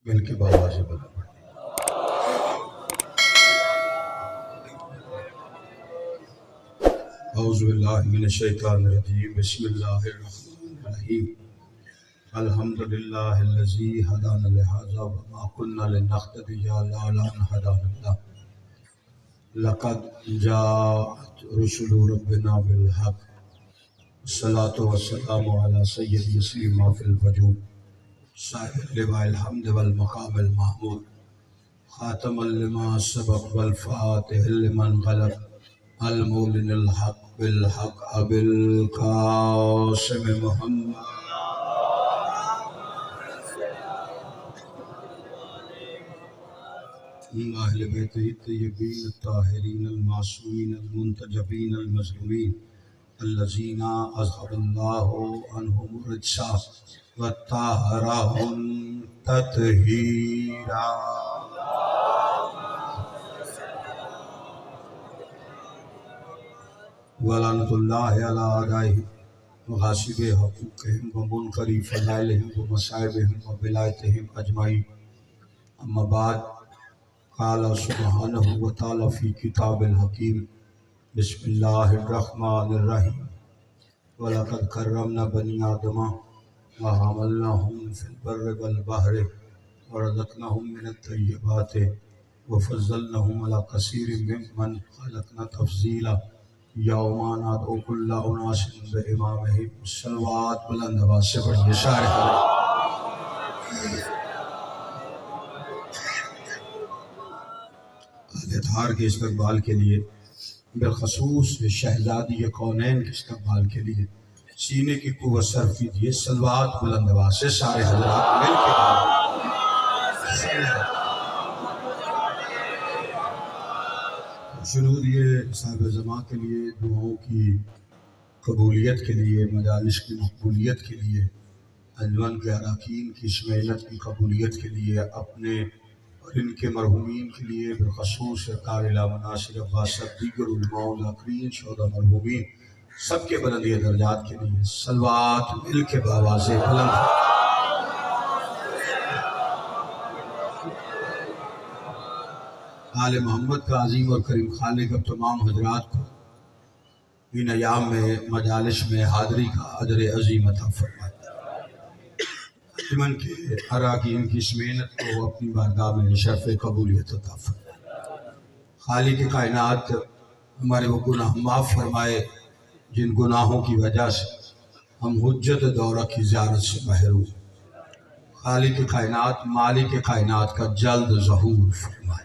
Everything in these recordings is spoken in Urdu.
مل کے بابا سے بلا پڑے۔ اعوذ باللہ من الشیطان الرجیم، بسم اللہ الرحمن الرحیم۔ الحمدللہ الذی ہدانا لہذا وما کنا لنہتدی لولا ان ہدانا اللہ۔ لقد جاءت رسل ربنا بالحق، الصلاة والسلام علی سید یسلم ما فی الوجود، صاحب لواء الحمد والمقام المحمود، خاتم لما سبق والفاتح لمن غلب، المولن الحق بالحق ابی القاسم محمد اہل بیتہ الطیبین الطاہرین المعصومین المنتجبین المظلومین الذین اذهب اللہ عنہم الرجس وطہرہم تطہیرا۔ ولعنۃ اللہ علی اعدائہم وغاصب حقوقہم ومنکری فضائلہم ومصائبہم وبلایتہم اجمعین۔ اما بعد، قال سبحانہ وتعالی فی کتاب الحکیم، بسم اللہ الرحمن الرحیم۔ وَلَقَدْ كَرَّمْنَا بَنِي آدَمَ وَحَمَلْنَاهُمْ فِي الْبَرِّ وَالْبَحْرِ وَرَزَقْنَاهُمْ مِنَ الطَّيِّبَاتِ وَفَضَّلْنَاهُمْ عَلَى كَثِيرٍ مِّمَّنْ خَلَقْنَا تَفْضِيلًا۔ یوم ندعو کل اناس بإمامہم۔ صلوات بلند آواز سے پڑھیے سارے اہل کے استقبال کے لیے، بالخصوص شہزادی کونین کے استقبال کے لیے سینے کی قوت صرف کیجیے۔ صلوات بلند آواز سے سارے حضرات مل کے شروع یہ صاحب زماں کے لیے، دعاؤں کی قبولیت کے لیے، مجالس کی مقبولیت کے لیے، انجمن کے اراکین کی اس محنت کی قبولیت کے لیے، اپنے اور ان کے مرحومین کے لیے، بالخصوص سرکار علامہ ناصر عباس صاحب، دیگر علماء الاخرین، شہداء مرحومین، سب کے بلندی درجات کے لیے صلوات مل کے بآواز بلند۔ آل محمد کا عظیم اور کریم خالق اب تمام حضرات کو ان ایام میں مجالس میں حاضری کا اجر عظیم عطا فرمائے۔ انجمن کے اراکین کی اس محنت کو اپنی بارگاہ میں شرف قبولیت عطا فرمائے۔ خالق کائنات ہمارے وہ گناہ معاف فرمائے جن گناہوں کی وجہ سے ہم حجت دورہ کی زیارت سے محروم۔ خالق کائنات، مالک کائنات کا جلد ظہور فرمائے۔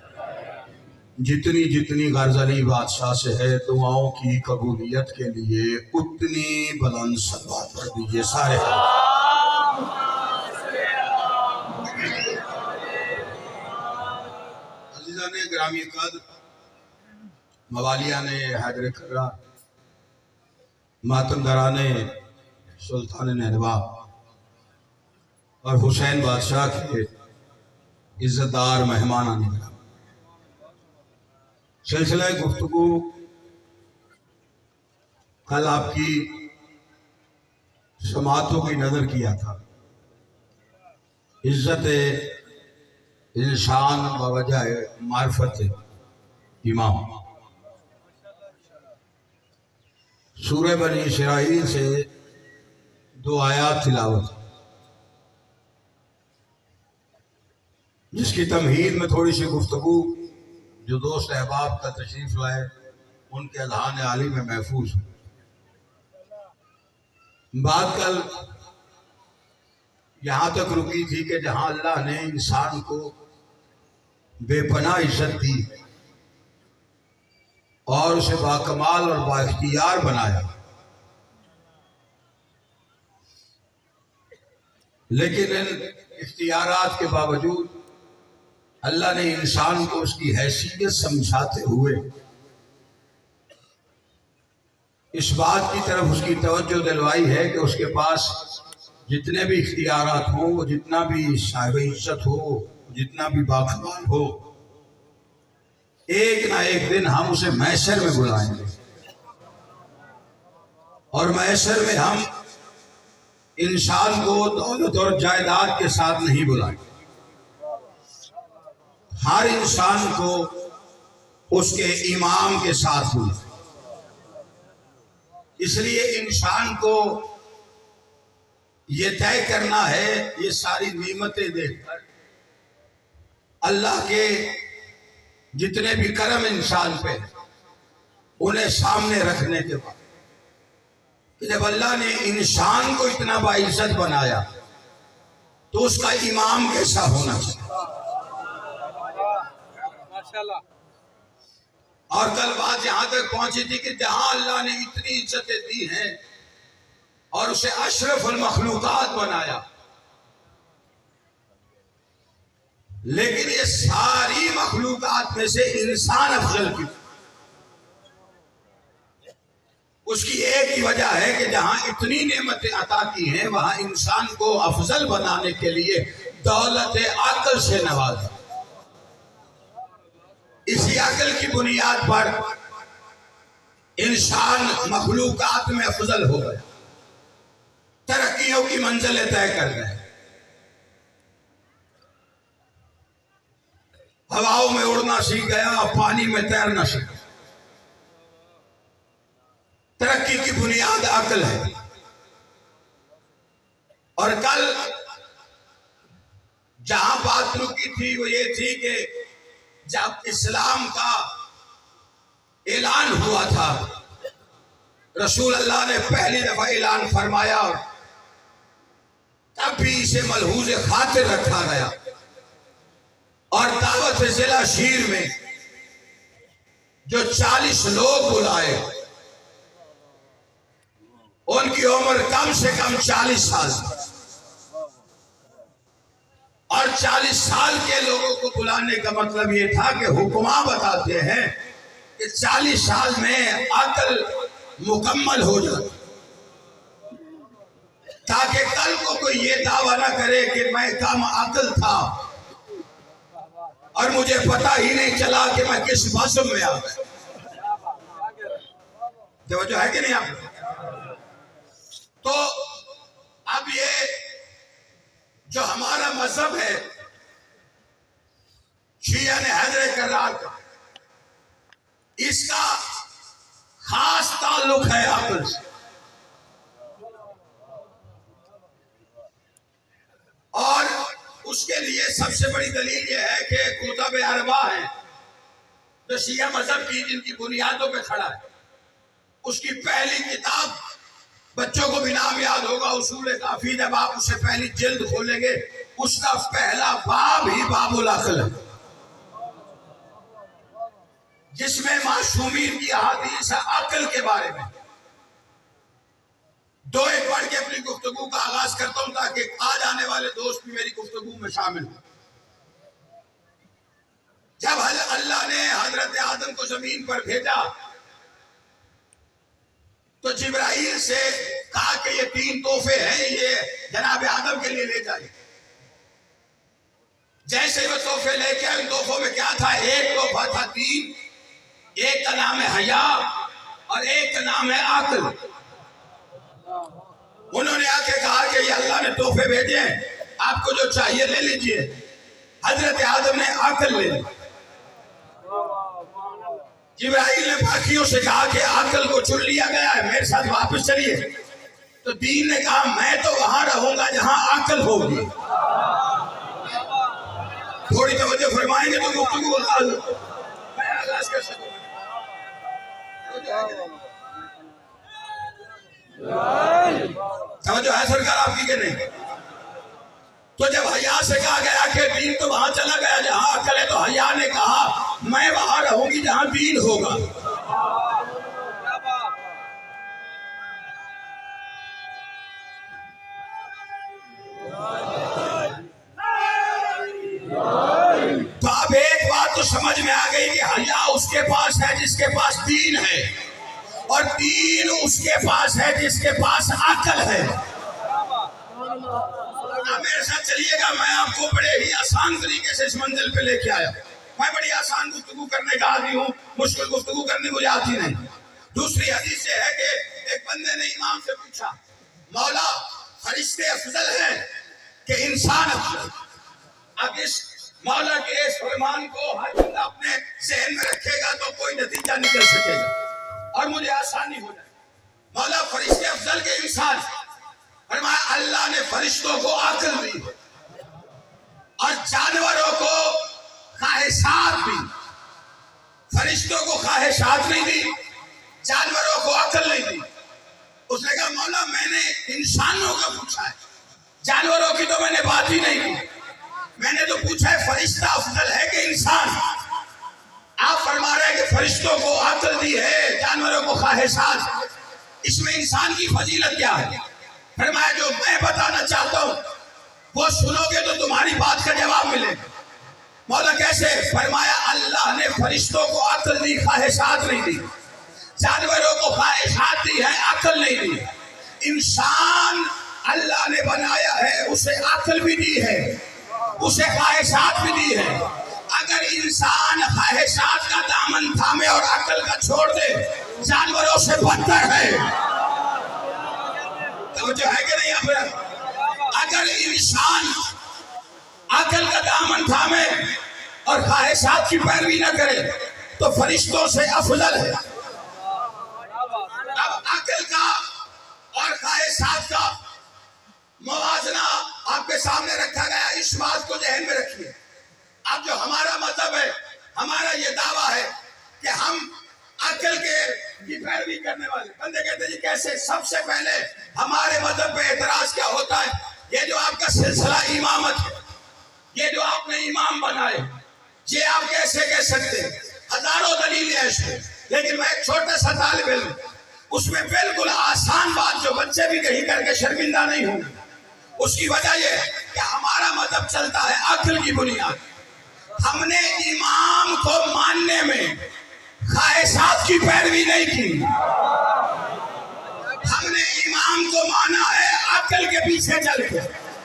جتنی جتنی غرض علی بادشاہ سے ہے دعاؤں کی قبولیت کے لیے اتنی بلند صلوات پڑھ دیجئے سارے۔ عزیزان گرامی قدر، موالیان حیدر کرہ، ماتمداران سلطان نینوا اور حسین بادشاہ کے عزتدار مہمانان گرامی، سلسلہ گفتگو کل آپ کی سماعتوں کی نظر کیا تھا۔ عزت انسان بوجہ معرفت امام۔ سورہ بنی اسرائیل سے 2 آیات تلاوت، جس کی تمہید میں تھوڑی سی گفتگو جو دوست احباب کا تشریف لائے ان کے اذہان عالی میں محفوظ ہے۔ بات کل یہاں تک رکی تھی کہ جہاں اللہ نے انسان کو بے پناہ عزت دی اور اسے باکمال اور با اختیار بنایا، لیکن ان اختیارات کے باوجود اللہ نے انسان کو اس کی حیثیت سمجھاتے ہوئے اس بات کی طرف اس کی توجہ دلوائی ہے کہ اس کے پاس جتنے بھی اختیارات ہوں، وہ جتنا بھی صاحب عزت ہو، جتنا بھی باکمال ہو، ایک نہ ایک دن ہم اسے محشر میں بلائیں گے، اور محشر میں ہم انسان کو دولت اور جائیداد کے ساتھ نہیں بلائیں، ہر انسان کو اس کے امام کے ساتھ ہوئی. اس لیے انسان کو یہ طے کرنا ہے، یہ ساری نعمتیں دیکھ کر اللہ کے جتنے بھی کرم انسان پہ انہیں سامنے رکھنے کے بعد کہ جب اللہ نے انسان کو اتنا باعزت بنایا تو اس کا امام کیسا ہونا چاہیے. اور کل بات یہاں تک پہنچی تھی کہ جہاں اللہ نے اتنی عزتیں دی ہیں اور اسے اشرف المخلوقات بنایا، لیکن یہ ساری مخلوقات میں سے انسان افضل کی. اس کی ایک ہی وجہ ہے کہ جہاں اتنی نعمتیں عطا کی ہیں وہاں انسان کو افضل بنانے کے لیے دولت عقل سے نوازا. اسی عقل کی بنیاد پر انسان مخلوقات میں افضل ہو گیا، ترقیوں کی منزلیں طے کر گئے، ہواؤں میں اڑنا سیکھ گیا، پانی میں تیرنا سیکھ. ترقی کی بنیاد عقل ہے. اور کل جہاں بات رکی تھی وہ یہ تھی کہ جب اسلام کا اعلان ہوا تھا، رسول اللہ نے پہلی دفعہ اعلان فرمایا اور تب بھی اسے ملحوظ خاطر رکھا گیا. اور دعوت ضلع شیر میں جو 40 لوگ بلائے ان کی عمر کم سے کم 40 سال، اور 40 سال کے لوگوں کو بلانے کا مطلب یہ تھا کہ حکماں بتاتے ہیں کہ 40 سال میں عقل مکمل ہو جائے تاکہ کل کو کوئی یہ دعویٰ نہ کرے کہ میں کم عقل تھا اور مجھے پتہ ہی نہیں چلا کہ میں کس موسم میں آ گیا. توجہ ہے کہ نہیں آپ؟ تو اب یہ جو ہمارا مذہب ہے شیعہ نے حیدر کرار کا، اس کا خاص تعلق ہے عقل سے. اور اس کے لیے سب سے بڑی دلیل یہ ہے کہ کتب اربع ہیں جو شیعہ مذہب کی جن کی بنیادوں پہ کھڑا ہے. اس کی پہلی کتاب بچوں کو بھی نام یاد ہوگا، اصول کافی. جب آپ اسے پہلی جلد کھولیں گے اس کا پہلا باب ہی باب العقل ہے، جس میں معصومین کی احادیث عقل کے بارے میں. دو ایک پڑھ کے اپنی گفتگو کا آغاز کرتا ہوں تاکہ آج آنے والے دوست بھی میری گفتگو میں شامل ہوں. جب اللہ نے حضرت آدم کو زمین پر بھیجا تو جبرائیل سے کہا کہ یہ 3 تحفے ہیں، یہ جناب آدم کے لیے لے جائے. جیسے وہ تحفے لے کے ان تحفوں میں کیا تھا؟ ایک تحفہ تھا دین، ایک کا نام ہے حیا اور ایک کا نام ہے عقل. انہوں نے آ کے کہا کہ یہ اللہ نے تحفے بھیجے ہیں، آپ کو جو چاہیے لے لیجئے. حضرت آدم نے عقل لے لی. جبرائیل نے باقیوں سے کہا کہ عقل کو چن لیا گیا ہے، میرے ساتھ واپس چلیے. تو دین نے کہا میں تو وہاں رہوں گا جہاں عقل ہوگی. تھوڑی توجہ فرمائیں گے تو گفتگو میں آغاز کر سکوں. توجہ ہے سرکار آپ کی کہ نہیں؟ تو جب حیا سے کہا گیا کہ دین تو وہاں چلا گیا جہاں عقل ہے، تو حیا نے کہا میں وہاں رہوں گی جہاں دین ہوگا. تو اب ایک بات تو سمجھ میں آ گئی کہ حیا اس کے پاس ہے جس کے پاس دین ہے، اور دین اس کے پاس ہے جس کے پاس عقل ہے. میرے ساتھ چلیے گا، میں آپ کو بڑے ہی آسان طریقے سے اس منزل پہ لے کے آیا. میں بڑی آسان گفتگو کرنے کا عادی ہوں، مشکل گفتگو کرنے مجھے آتی نہیں. دوسری حدیث یہ ہے کہ ایک بندے نے امام سے پوچھا مولا فرشتے افضل ہیں کہ انسان افضل؟ اب اس مولا کے اس فرمان کو ہر بندہ اپنے ذہن میں رکھے گا تو کوئی نتیجہ نکل سکے گا اور مجھے آسانی ہو جائے. مولا فرشتے افضل کے انسان فرمایا اللہ نے فرشتوں کو عقل دی اور جانوروں کو خواہشات دی. فرشتوں کو خواہشات نہیں دی, جانوروں کو عقل نہیں دی. اس نے کہا مولا میں نے انسانوں کا پوچھا ہے, جانوروں کی تو میں نے بات ہی نہیں کی. میں نے تو پوچھا ہے فرشتہ افضل ہے کہ انسان. آپ فرما رہے ہیں کہ فرشتوں کو عقل دی ہے, جانوروں کو خواہشات. اس میں انسان کی فضیلت کیا ہے؟ فرمایا جو میں بتانا چاہتا ہوں وہ سنو گے تو تمہاری بات کا جواب ملے. مولا کیسے؟ فرمایا اللہ نے فرشتوں کو عقل دی, خواہشات نہیں دی. جانوروں کو خواہشات دی ہے, عقل نہیں دی. انسان اللہ نے بنایا ہے, اسے عقل بھی دی ہے, اسے خواہشات بھی دی ہے. اگر انسان خواہشات کا دامن تھامے اور عقل کا چھوڑ دے جانوروں سے بدتر ہے. توجہ ہے کہ نہیں آپ؟ اگر انسان عقل کا دامن تھامے اور خواہشات کی پیروی نہ کرے تو فرشتوں سے افضل ہے. اب عقل کا اور خواہشات کا موازنہ آپ کے سامنے رکھا گیا. اس بات کو ذہن میں رکھیے. اب جو ہمارا مذہب ہے, ہمارا یہ دعویٰ ہے کہ ہم عقل کی پیروی کرنے والے بندے کہتے ہیں جی کیسے؟ سب سے پہلے ہمارے مذہب پہ اعتراض کیا ہوتا ہے؟ یہ جو آپ کا سلسلہ امامت ہے, یہ جو آپ نے امام بنائے, یہ آپ کیسے کہہ سکتے؟ ہزاروں دلیلیں ایسے. لیکن میں ایک چھوٹا سا طالب علم, اس میں بالکل آسان بات جو بچے بھی کہیں کر کے شرمندہ نہیں ہوں. اس کی وجہ یہ ہے کہ ہمارا مذہب چلتا ہے عقل کی بنیاد. ہم نے امام کو ماننے میں خواہشات کی پیروی نہیں کی. ہم نے امام کو مانا ہے عقل کے پیچھے چل کے.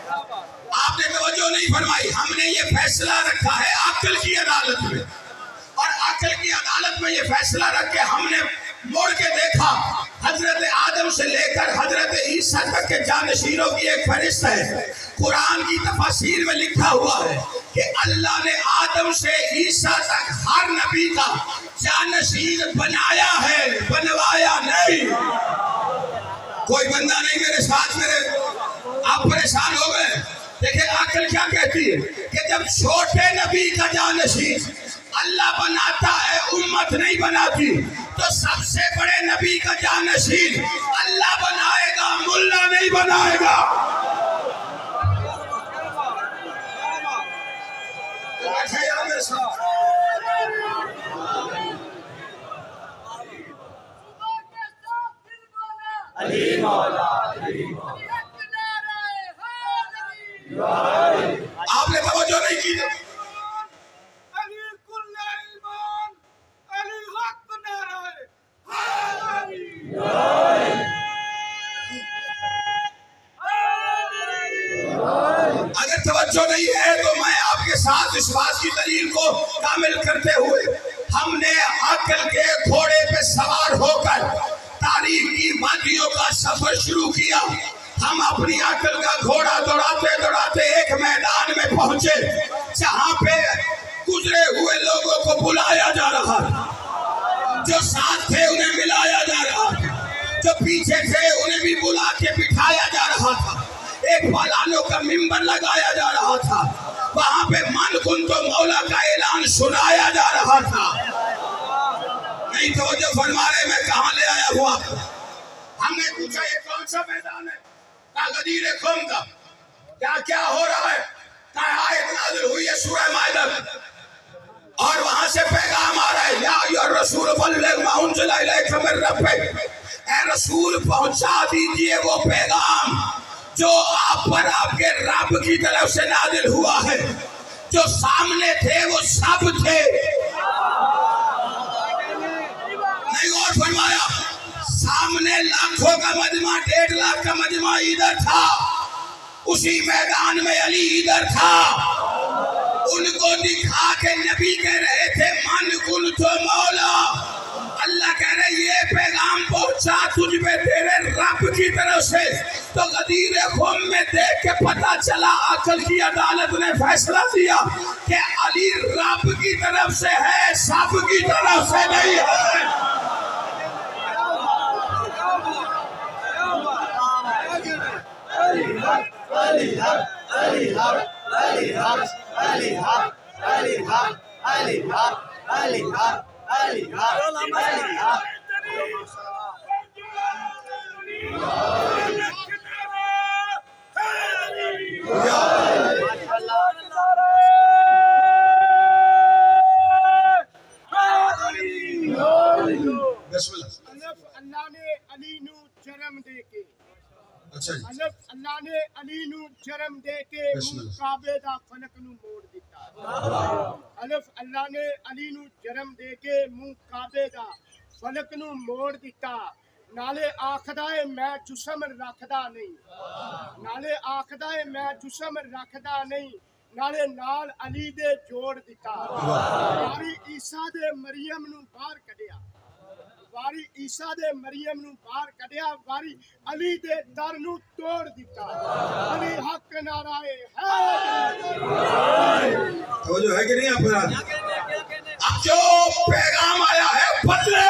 آپ نے توجہ نہیں فرمائی. ہم نے یہ فیصلہ رکھا ہے عقل کی عدالت میں, اور عقل کی عدالت میں یہ فیصلہ رکھ کے ہم نے موڑ کے دیکھا حضرت آدم سے لے کر حضرت عیسیٰ تک کے جانشینوں کی ایک فہرست ہے. قرآن کی تفاسیر میں لکھا ہوا ہے کہ اللہ نے آدم سے عیسیٰ تک ہر نبی کا جانشین بنایا ہے, بنوایا نہیں. کوئی بندہ نہیں میرے ساتھ, میرے آپ پریشان ہو گئے. دیکھیں عقل کیا کہتی ہے کہ جب چھوٹے نبی کا جانشین اللہ بناتا ہے, امت نہیں بناتی, تو سب سے بڑے نبی کا جانشین اللہ بنائے گا, ملا نہیں بنائے گا. علی مولا آپ نے توجہ نہیں کی. اگر توجہ نہیں ہے تو میں آپ کے ساتھ اس بات کی دلیل کو کامل کرتے ہوئے, ہم نے عقل کے گھوڑے پہ سوار ہو کر تاریخ کی وادیوں کا سفر شروع کیا. ہم اپنی عقل کا گھوڑا دوڑاتے دوڑاتے ایک میدان میں پہنچے جہاں پہ گزرے ہوئے لوگوں کو بلایا جا رہا تھا. جو ساتھ تھے انہیں ملایا جا رہا تھا, جو پیچھے تھے انہیں بھی بلا کے بٹھایا جا رہا تھا. ایک فلانوں کا ممبر لگایا جا رہا تھا, وہاں پہ من کن تو مولا کا اعلان سنایا جا رہا تھا. نہیں توجہ فرما رہے, میں کہاں لے آیا ہوا. ہم نے پوچھا یہ کون سا میدان ہے؟ کہا غدیر قوم کا. کیا ہو رہا ہے؟ کہا آیت نازل ہوئی ہے سورہ مائدہ میں, اور وہاں سے پیغام آ رہا ہے یا ایھا الرسول بلغ ما انزل الیک من ربک. اے رسول پہنچا دیجئے وہ پیغام جو آپ پر آپ کے رب کی طرف سے نازل ہوا ہے. جو سامنے تھے وہ سب تھے. نہیں غور فرمایا, سامنے لاکھوں کا مجمع, 1.5 لاکھ کا مجمع ادھر تھا, اسی میدان میں علی ادھر تھا. ان کو دکھا کے نبی کہہ رہے تھے من کن تو مولا. اللہ کہہ رہے یہ پیغام پہنچا تجھ پہ تیرے رب کی طرف سے. تو غدیر قوم میں دیکھ کے پتا چلا عقل کی عدالت نے فیصلہ دیا کہ طرف سے ہے، سب کی طرف سے نہیں ہے۔ اللہ نے علی نو جرم دے کے اچھا جی، اللہ نے علی نو جرم دے کے کعبے دا فلک نو موڑ دیتا۔ اللہ نے علی نو جرم دے کے منہ کعبے دا فلک نو موڑ دیتا۔ نالے آکھدا ہے میں جسم رکھدا نہیں، نالے آکھدا ہے میں جسم رکھدا نہیں، نالے نال علی دے جوڑ دیتا۔ واری عیسیٰ دے مریم نو باہر کڈیا، واری عیسیٰ دے مریم نو باہر کڈیا، واری علی دے در نو توڑ دیتا۔ علی حق نعرہ ہے توجہ ہے کہ نہیں آپ؟ اب جو پیغام آیا ہے بدلے،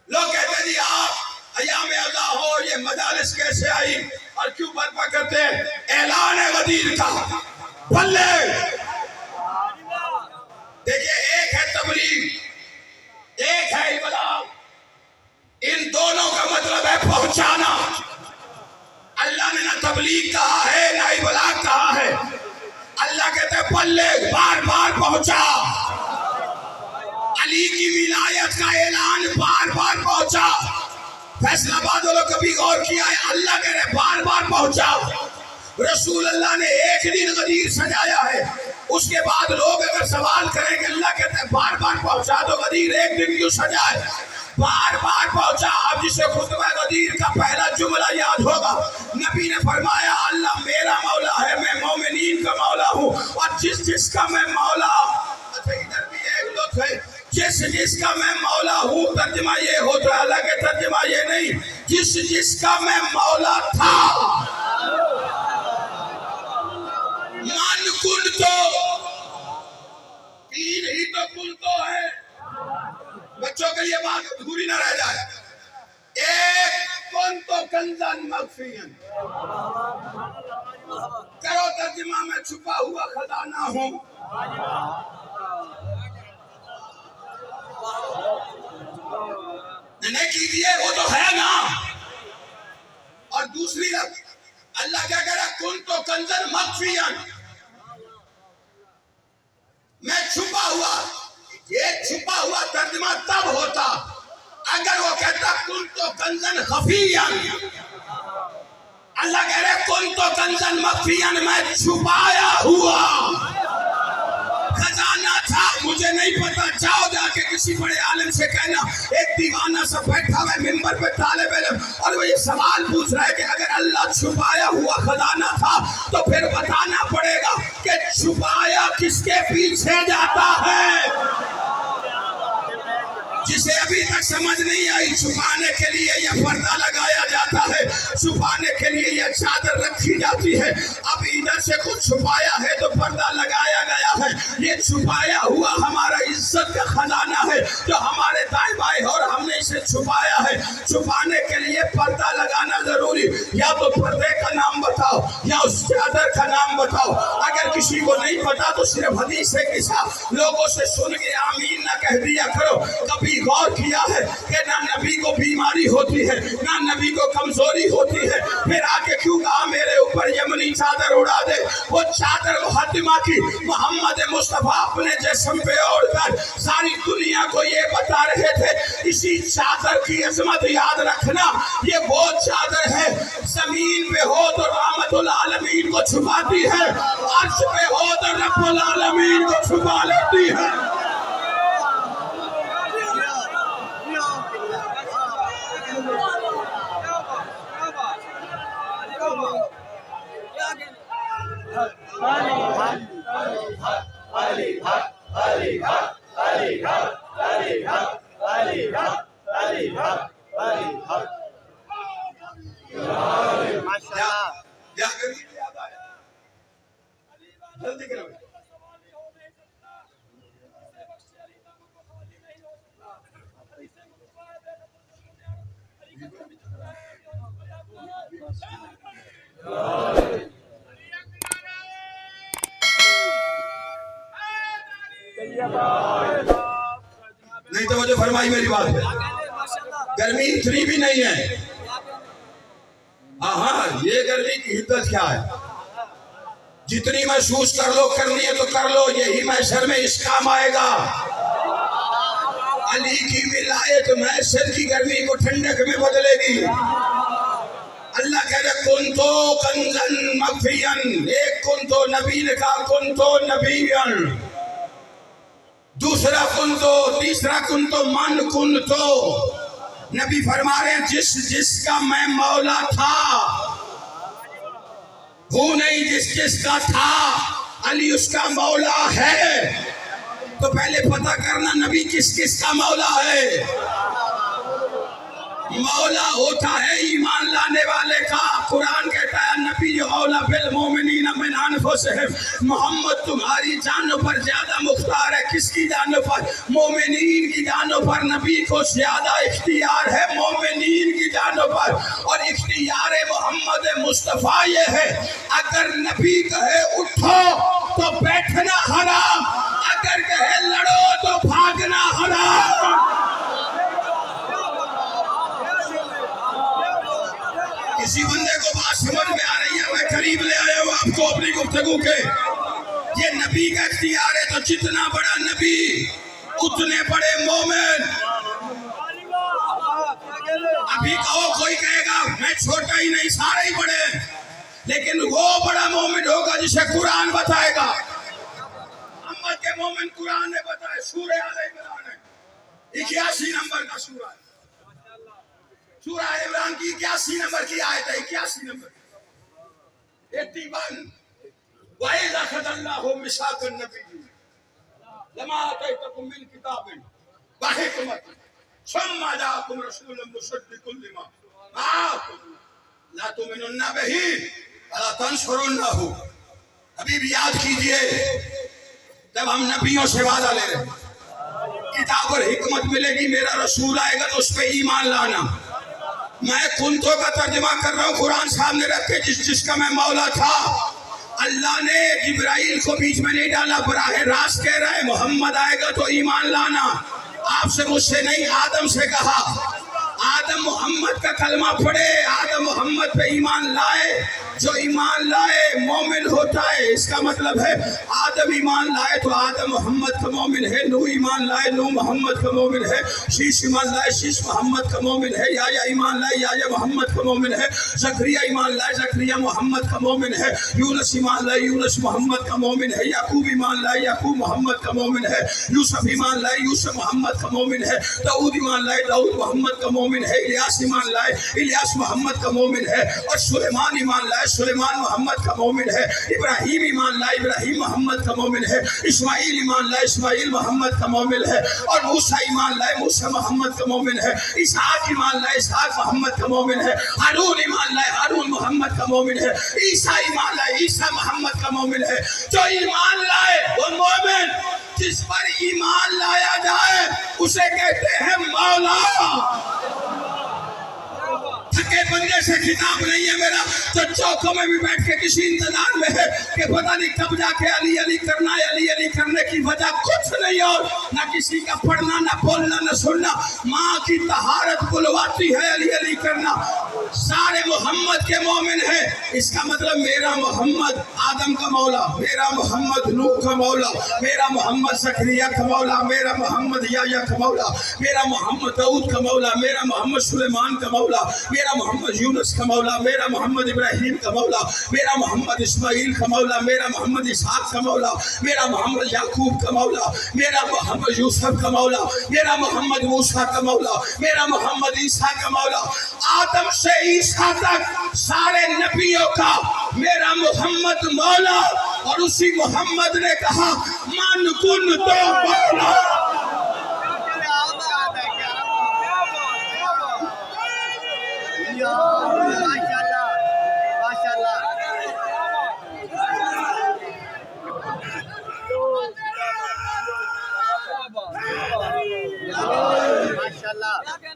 لوگ کہتے ہیں جی آپ ایام ادا ہو، یہ مجالس کیسے آئی اور کیوں برپا کرتے ہیں؟ اعلان غدیر کا بدلے۔ دیکھیں، ایک ہے تبلیغ، ایک ہے ابلاغ، ان دونوں کا مطلب ہے پہنچانا۔ اللہ نے نہ تبلیغ کہا ہے نہ ابلاغ کہا ہے، اللہ کہتے ہیں بلغ، بار بار پہنچا۔ علی کی ولایت کا اعلان بار بار پہنچا۔ فیصلہ آباد والوں کبھی غور کیا ہے؟ اللہ کہہ رہے بار بار پہنچا۔ رسول اللہ نے ایک دن غدیر سجایا ہے، اس کے بعد لوگ اگر سوال کریں کہ اللہ کہتے ہیں بار بار پہنچا تو غدیر ایک دن کیوں سجائے؟ بار بار پہنچا۔ اب جسے خطبہ غدیر کا پہلا جملہ یاد ہوگا، نبی نے فرمایا اللہ میرا مولا ہے، میں مومنین کا مولا ہوں، اور جس کا میں مولا، اچھا ادھر بھی ایک دو تھے، جس کا میں مولا ہوں، ترجمہ یہ ہوتا ہے، حالانکہ ترجمہ یہ نہیں، جس کا میں مولا تھا، من کن تو تین ہی تو کن تو ہے، بچوں کے لیے بات ادھوری نہ رہ جائے۔ ایک کن تو کنزن مخفین، کرو ترجمہ میں چھپا ہوا خزانہ ہوں۔ نہیں کیجئے، وہ تو ہے نا۔ اور دوسری لفظ اللہ کیا کہہ رہا؟ کن تو کنزن مخفین، میں چھپا ہوا۔ یہ چھپا ہوا ترجمہ تب ہوتا اگر وہ کہتا کن تو کنزن خفین۔ اللہ کہہ رہے کن تو کنزن مخفین، میں چھپایا ہوا خزانہ تھا، مجھے نہیں پتا۔ جاؤ جا کے کسی بڑے عالم سے کہنا، ایک دیوانہ سا بیٹھا ہوا ہے منبر پہ طالب علم، اور وہ یہ سوال پوچھ رہا ہے کہ اگر اللہ چھپایا ہوا خزانہ تھا تو پھر بتانا پڑے گا کہ چھپایا کس کے پیچھے جاتا ہے۔ جسے ابھی تک سمجھ نہیں آئی، چھپانے کے لیے یہ پردہ لگایا جاتا ہے، چھپانے کے لیے یہ چادر رکھی جاتی ہے۔ اب ادھر سے کچھ چھپایا ہے تو پردہ لگایا گیا ہے۔ یہ چھپایا ہوا ہمارا عزت کا خزانہ ہے جو ہمارے دائیں بائیں، اور ہم نے اسے چھپایا ہے۔ چھپانے کے لیے پردہ لگانا ضروری، یا تو پردے کا نام بتاؤ یا اس چادر کا نام بتاؤ۔ اگر کسی کو نہیں پتا تو صرف حدیث قصہ لوگوں سے سن کے آمین نہ کہہ دیا کرو۔ کبھی غور کیا ہے کہ نہ نبی کو بیماری ہوتی ہے نہ نبی کو کمزوری ہوتی ہے، پھر آگے کیوں کہا میرے اوپر یمنی چادر اڑا دے؟ وہ چادر مقدمہ کی محمد مصطفیٰ اپنے جسم پہ اوڑھ کر ساری دنیا کو یہ بتا رہے تھے اسی چادر کی عظمت یاد رکھنا، یہ وہ چادر ہے زمین پہ ہو تو رحمت العالمین کو چھپاتی ہے، عرش پہ ہو تو رب العالمین کو چھپا لیتی ہے۔ نہیں توجہ فرمائی میری بات ہے. گرمی اتنی بھی نہیں ہے. ہاں یہ گرمی کی حدت کیا ہے؟ جتنی محسوس کر لو کرنی ہے تو کر لو. یہی محشر میں اس کام آئے گا. علی کی ولایت محشر کی گرمی کو ٹھنڈک میں بدلے گی. اللہ کہہ رہے کنتو کنزن مخفین. ایک کنتو نبی نے کہا کنتو نبیین. دوسرا کنتو، تیسرا کنتو من کنتو. نبی فرما رہے ہیں جس جس کا میں مولا تھا، وہ نہیں جس جس کا تھا. علی اس کا مولا ہے. تو پہلے پتہ کرنا نبی کس کس کا مولا ہے. مولا ہوتا ہے ایمان لانے والے کا. قرآن کہتا ہے نبی جو اولا بالمومنین من انفسہم. محمد تمہاری جانوں پر زیادہ مختار ہے. کس کی جانوں پر؟ مومنین کی جانوں پر. نبی کو زیادہ اختیار ہے مومنین کی جانوں پر. اور اختیار محمد مصطفیٰ یہ ہے اگر نبی کہے اٹھو تو بیٹھنا حرام، اگر کہے لڑو تو بھاگنا حرام. کسی بندے کو بات سمجھ میں آ رہی ہے؟ میں قریب لے آیا ہوں آپ کو اپنی گفتگو کے. یہ نبی کا اختیار ہے تو جتنا بڑا نبی اتنے بڑے مومن. ابھی کہو کوئی کہے گا میں چھوٹا ہی نہیں سارے ہی بڑے ہیں، لیکن وہ بڑا مومن ہوگا جسے قرآن بتائے گا. محمد کے مومن قرآن نے بتایا. سورہ آل عمران ہے 81 نمبر کا سورہ ہے. سورہ عمران کی 81 نمبر کی آیت ہے. 81 نمبر 81. وَإِذَا أَخَذَ اللَّهُ مِيثَاقَ النَّبِيِّينَ لَمَا آتَيْتُكُم مِّن كِتَابٍ وَحِكْمَةٍ ثُمَّ جَاءَكُمْ رَسُولٌ مُصَدِّقٌ لِّمَا مَعَكُمْ لَتُؤْمِنُنَّ بِهِ وَلَا تَنصُرُنَّهُ. ابھی بھی یاد کیجئے جب ہم نبیوں سے وعدہ لے رہے ہیں کتاب اور حکمت ملے گی، میرا رسول آئے گا تو اس پہ ایمان لانا. میں کنتوں کا ترجمہ کر رہا ہوں قرآن سامنے رکھ کے. جس جس کا میں مولا تھا. اللہ نے جبرائیل کو بیچ میں نہیں ڈالا، براہ راست کہہ رہا ہے محمد آئے گا تو ایمان لانا. آپ سے مجھ سے نہیں آدم سے کہا. آدم محمد کا کلمہ پڑھے، آدم محمد پہ ایمان لائے. جو ایمان لائے مومن ہوتا ہے. اس کا مطلب ہے آدم ایمان لائے تو آدم محمد کا مومن ہے. نو ایمان لائے نو محمد کا مومن ہے. شیش ایمان لائے شیش محمد کا مومن ہے. یا ایمان لائے یا محمد کا مومن ہے. زکریا ایمان لائے زکریا محمد کا مومن ہے. یونس ایمان لائے یونس محمد کا مومن ہے. یعقوب ایمان لائے یعقوب محمد کا مومن ہے. یوسف ایمان لائے یوسف محمد کا مومن ہے. داؤد ایمان لائے داؤد محمد کا مومن ہے. الیاس ایمان لائے الیاس محمد کا مومن ہے. اور سلیمان ایمان لائے سلیمان محمد کا مومن ہے. ابراہیم ایمان لائے ابراہیم محمد کا مومن ہے. اسماعیل ایمان لائے اسماعیل محمد کا مومن ہے. اور موسیٰ ایمان لائے موسیٰ محمد کا مومن ہے. اسحاق ایمان لائے اسحاق محمد کا مومن ہے. ہارون ایمان لائے ہارون محمد کا مومن ہے. عیسیٰ ایمان لائے عیسیٰ محمد کا مومن ہے. جو ایمان لائے وہ مومن. جس پر ایمان لایا جائے اسے کہتے ہیں مولا. تھکے بندے سے خطاب نہیں ہے میرا تو چوکوں میں بھی بیٹھ کے کسی انتظار میں ہے کہ پتہ نہیں کب جا کے علی علی کرنا ہے. علی علی کرنے کی وجہ کچھ نہیں اور نہ کسی کا پڑھنا نہ بولنا نہ سننا. ماں کی طہارت بلواتی ہے علی علی کرنا. سارے محمد کے مومن ہیں. اس کا مطلب میرا محمد آدم کا مولا، میرا محمد نوح کا مولا، میرا محمد زکریا کا مولا، میرا محمد یحییٰ کا مولا، میرا محمد داؤد کا مولا، میرا محمد سلیمان کا مولا، میرا محمد یونس کا مولا، میرا محمد ابراہیم کا مولا، میرا محمد اسماعیل کا مولا، میرا محمد اسحاق کا مولا، میرا محمد یعقوب کا مولا، میرا محمد یوسف کا مولا، میرا محمد موسیٰ کا مولا، میرا محمد عیسیٰ کا مولا. آدم سے عیسیٰ تک سارے نبیوں کا میرا محمد مولا. اور اسی محمد نے کہا من کن تو مولا.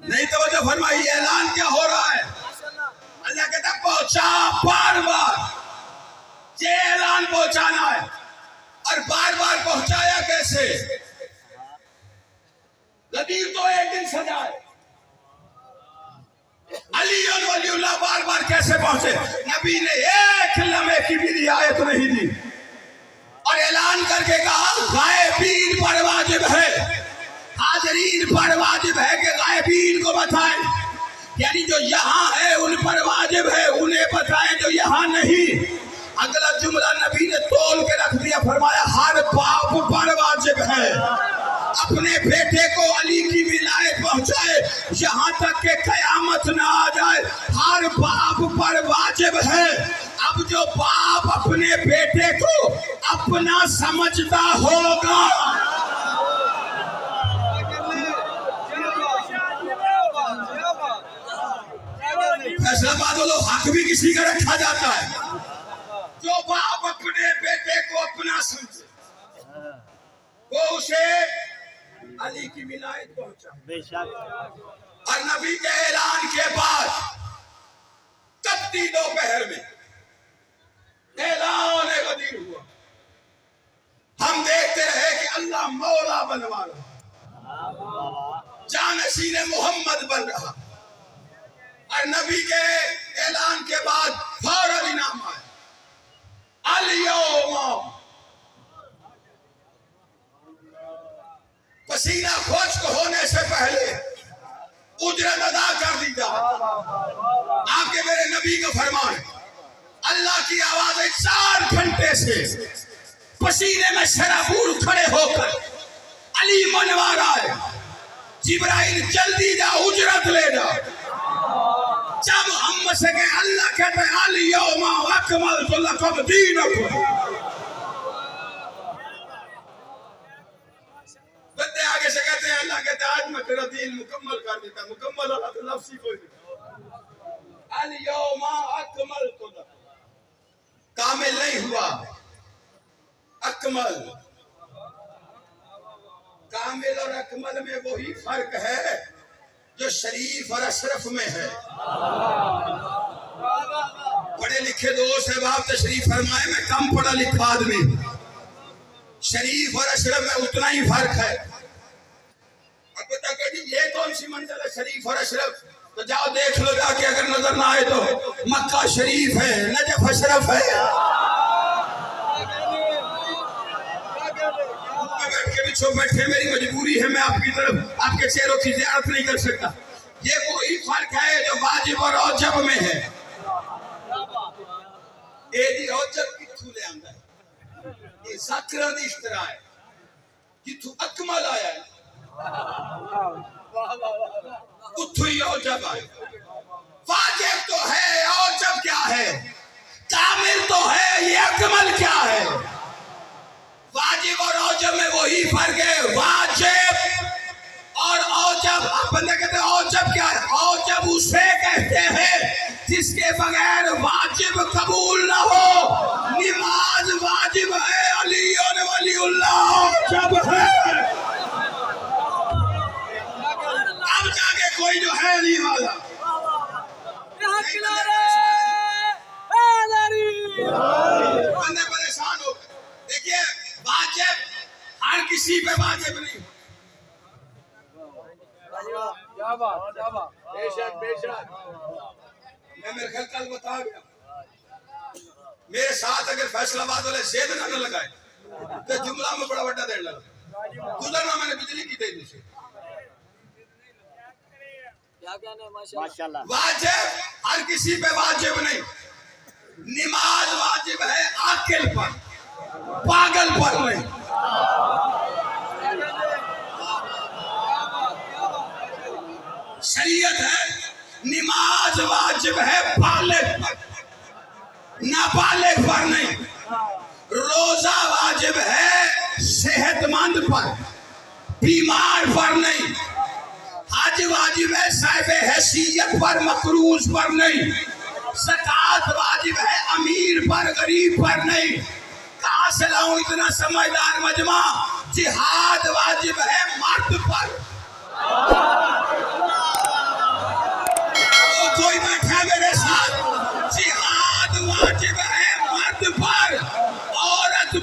نہیں توجہ تو فرمائی اعلان کیا ہو رہا ہے؟ اللہ کہتا پہنچا بار بار، یہ اعلان پہنچانا ہے۔ اور بار بار پہنچایا کیسے؟ غدیر تو ایک دن سجائے، علی ولی اللہ بار بار کیسے پہنچے؟ نبی نے ایک لمحے کی بھی رعایت نہیں دی اور اعلان کر کے کہا غائبین پر واجب ہے، حاضرین پر واجب ہے کہ غائبین کو بتائیں، یعنی جو یہاں ہے ان پر واجب ہے انہیں بتائیں جو یہاں نہیں۔ اگلا جملہ نبی نے تول کے رکھ دیا، فرمایا ہر باپ پر واجب ہے اپنے بیٹے کو علی کی ولایت پہنچائے یہاں تک کہ قیامت نہ آ جائے۔ ہر باپ پر واجب ہے۔ اب جو باپ اپنے بیٹے کو اپنا سمجھتا ہوگا، فیصلہ باد والوں حق بھی کسی کا رکھا جاتا ہے۔ جو باپ اپنے بیٹے کو اپنا سمجھے وہ اسے علی کی ولایت پہنچا۔ بے شک۔ اور نبی کے اعلان کے بعد تپتی دوپہر میں اعلان غدیر ہوا، ہم دیکھتے رہے کہ اللہ مولا بنوا رہا، جانشین محمد بن رہا، اور نبی کے اعلان کے بعد فوراً انعام آیا، الیوم، پسینہ خشک ہونے سے پہلے اجرت ادا کر دی جائے۔ آپ کے میرے نبی کا فرمان، اللہ کی آوازیں 4 گھنٹے سے پسینے میں شرابور کھڑے ہو کر علی منوا رہا ہے، جبرائیل جلدی جا اجرت لے جا۔ جب ہم سے کہ اللہ کہتے ہیں الیوم اکملت لکم دینکم، بندے آگے سے کہتے ہیں اللہ کہتے ہیں آج میں تیرا دین مکمل کر دیتا، مکمل اللہ تو لفظ ہی کوئی نہیں، الیوم اکملت لکم، کامل نہیں ہوا، اکمل، کامل اور اکمل میں وہی فرق ہے جو شریف اور اشرف میں ہے۔ پڑھے لکھے دوست احباب تشریف فرمائے، میں کم پڑھا لکھا آدمی، شریف اور اشرف میں اتنا ہی فرق ہے۔ اب بتا کہ جی یہ کون سی منزل ہے شریف اور اشرف؟ تو جاؤ دیکھ لو جا کے، اگر نظر نہ آئے تو مکہ شریف ہے، نجف اشرف ہے۔ بیٹھے میری مجبوری ہے، میں آپ کی طرف آپ کے چہروں کی زیارت نہیں کر سکتا۔ یہ وہی فرق ہے جو واجب اور اوجب میں ہے۔ ایدی اوجب کتھو لے آندا ہے، یہ ذکرہ دی اشتراح ہے، کتھو اکمل آیا ہے اتھو ہی اوجب آئے۔ واجب تو ہے، اوجب کیا ہے؟ کامل تو ہے، یہ اکمل کیا ہے؟ واجب اور اوجب میں وہی فرق ہے، واجب اور اوجب۔ آپ بندے کہتے ہیں اوجب کیا ہے؟ اوجب اسے کہتے ہیں جس کے بغیر واجب قبول نہ ہو۔ نماز واجب ہے، علی ولی اللہ اوجب ہے۔ اب جا کے کوئی جو ہے علی والا بندے پریشان ہو گئے۔ دیکھیے واجب ہر کسی پہ واجب نہیں، بے شک بے شک۔ میں میرے خیال کل بتا گیا، میرے ساتھ اگر فیصلہ باد والے زید نہ لگائے تو جملہ میں بڑا بڑا دیر لگا گزرنا، میں نے بجلی کی دے دی سے۔ واجب ہر کسی پہ واجب نہیں، نماز واجب ہے عاقل پر، پاگل پر نہیں۔ شریعت ہے نماز واجب ہے بالغ پر، نابالغ پر نہیں۔ روزہ واجب ہے صحت مند پر، بیمار پر نہیں۔ حج واجب ہے صاحب حیثیت پر، مقروض پر نہیں۔ زکوٰۃ واجب ہے امیر پر، غریب پر نہیں۔ کہاں سے لاؤں اتنا سمجھدار مجمع؟ جہاد واجب ہے مرد پر،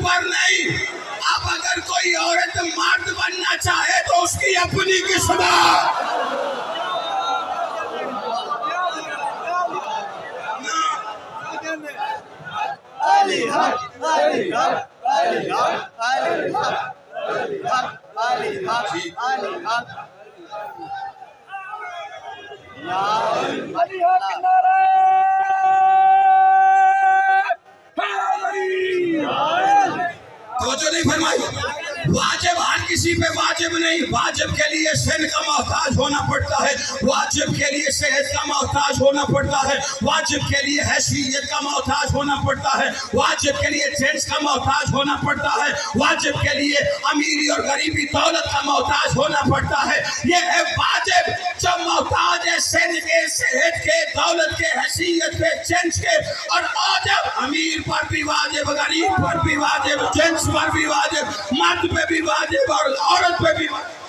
پر نہیں. اب اگر کوئی عورت مرد بننا چاہے تو اس کی اپنی قسمت. علی حق علی حق علی حق علی حق علی حق علی حق علی حق علی حق نعرہ توجہ نہیں فرمائی. واجب ہر کسی پہ واجب نہیں. واجب کے لیے سن کا محتاج ہونا پڑتا ہے. واجب کے لیے صحت کا محتاج ہونا پڑتا ہے. واجب کے لیے حیثیت کا محتاج ہونا پڑتا ہے. واجب کے لیے جنس کا محتاج ہونا پڑتا ہے. واجب کے لیے امیری اور غریبی دولت کا محتاج ہونا پڑتا ہے. یہ ہے واجب جو محتاج ہے سن کے, صحت کے, دولت کے, حیثیت کے, جنس کے. اور واجب امیر پر بھی واجب, غریب پر بھی واجب, جنس پر بھی واجب, مرد پہ بھی واجب اور عورت پہ بھی واجب.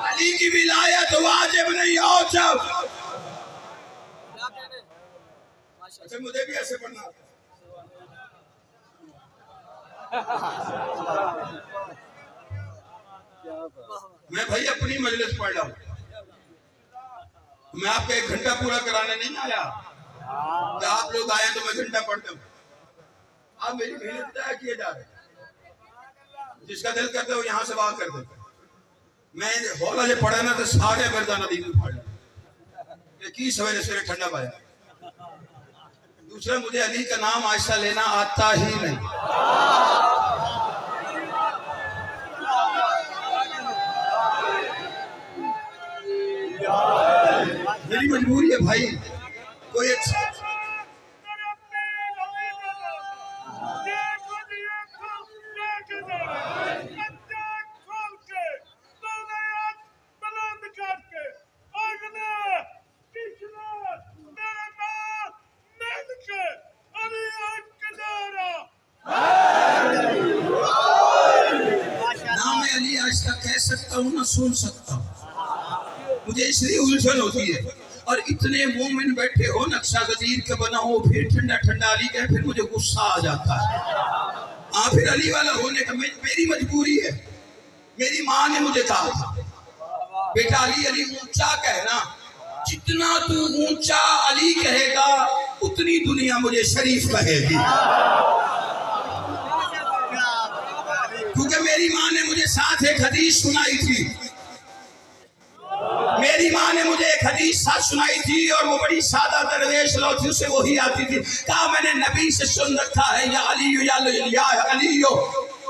علی کی ولایت واجب نہیں اوجب. اچھا مجھے بھی ایسے پڑھنا آتا میں بھائی اپنی مجلس پڑھ رہا ہوں. میں آپ کا 1 گھنٹہ پورا کرانے نہیں آیا کہ آپ لوگ آئے تو میں گھنٹہ پڑھتا ہوں. آپ میری محنت ضائع کیے جا رہے ہیں. جس کا دل کرتے ہو یہاں سے وہاں کر دیتے. میں ہولا جو پڑھا نا تو سارے مردانہ دین میں پڑھ لیا کہ سویرے سویرے ٹھنڈا پایا. دوسرا مجھے علی کا نام آہستہ لینا آتا ہی نہیں. میری مجبوری ہے بھائی. کوئی اچھا نام علی آہستہ کہہ سکتا ہوں نہ سن سکتا ہوں. مجھے اس لیے الجھن ہوتی ہے. اور اتنے مومن بیٹھے ہو نقشہ غدیر کے بنا ہو پھر ٹھنڈا ٹھنڈا علی کہے پھر مجھے غصہ آ جاتا ہے. پھر علی والا ہونے کا میری مجبوری ہے. میری ماں نے مجھے کہا تھا بیٹا علی علی اونچا کہنا. جتنا تو اونچا علی کہے گا اتنی دنیا مجھے شریف کہے گی. کیونکہ میری ماں نے مجھے ساتھ ایک حدیث سنائی تھی. میری ماں نے مجھے ایک حدیث ساتھ سنائی تھی اور وہ بڑی سادہ درویش لو تھی, اسے وہی آتی تھی. کہا میں نے نبی سے سن رکھا ہے یا علی یا علی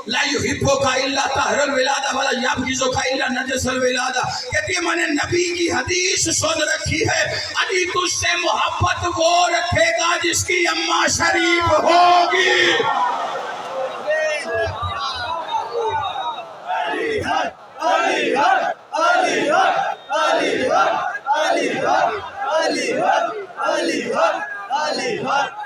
لا یحبک الا طاہر الولادہ ولا یبغضک الا نجس الولادہ. کہتی ہے میں نے نبی کی حدیث سن رکھی ہے علی تجھ سے محبت وہ رکھے گا جس کی اماں شریف ہوگی. علی حق علی حق علی حق علی حق علی حق علی حق علی حق علی حق.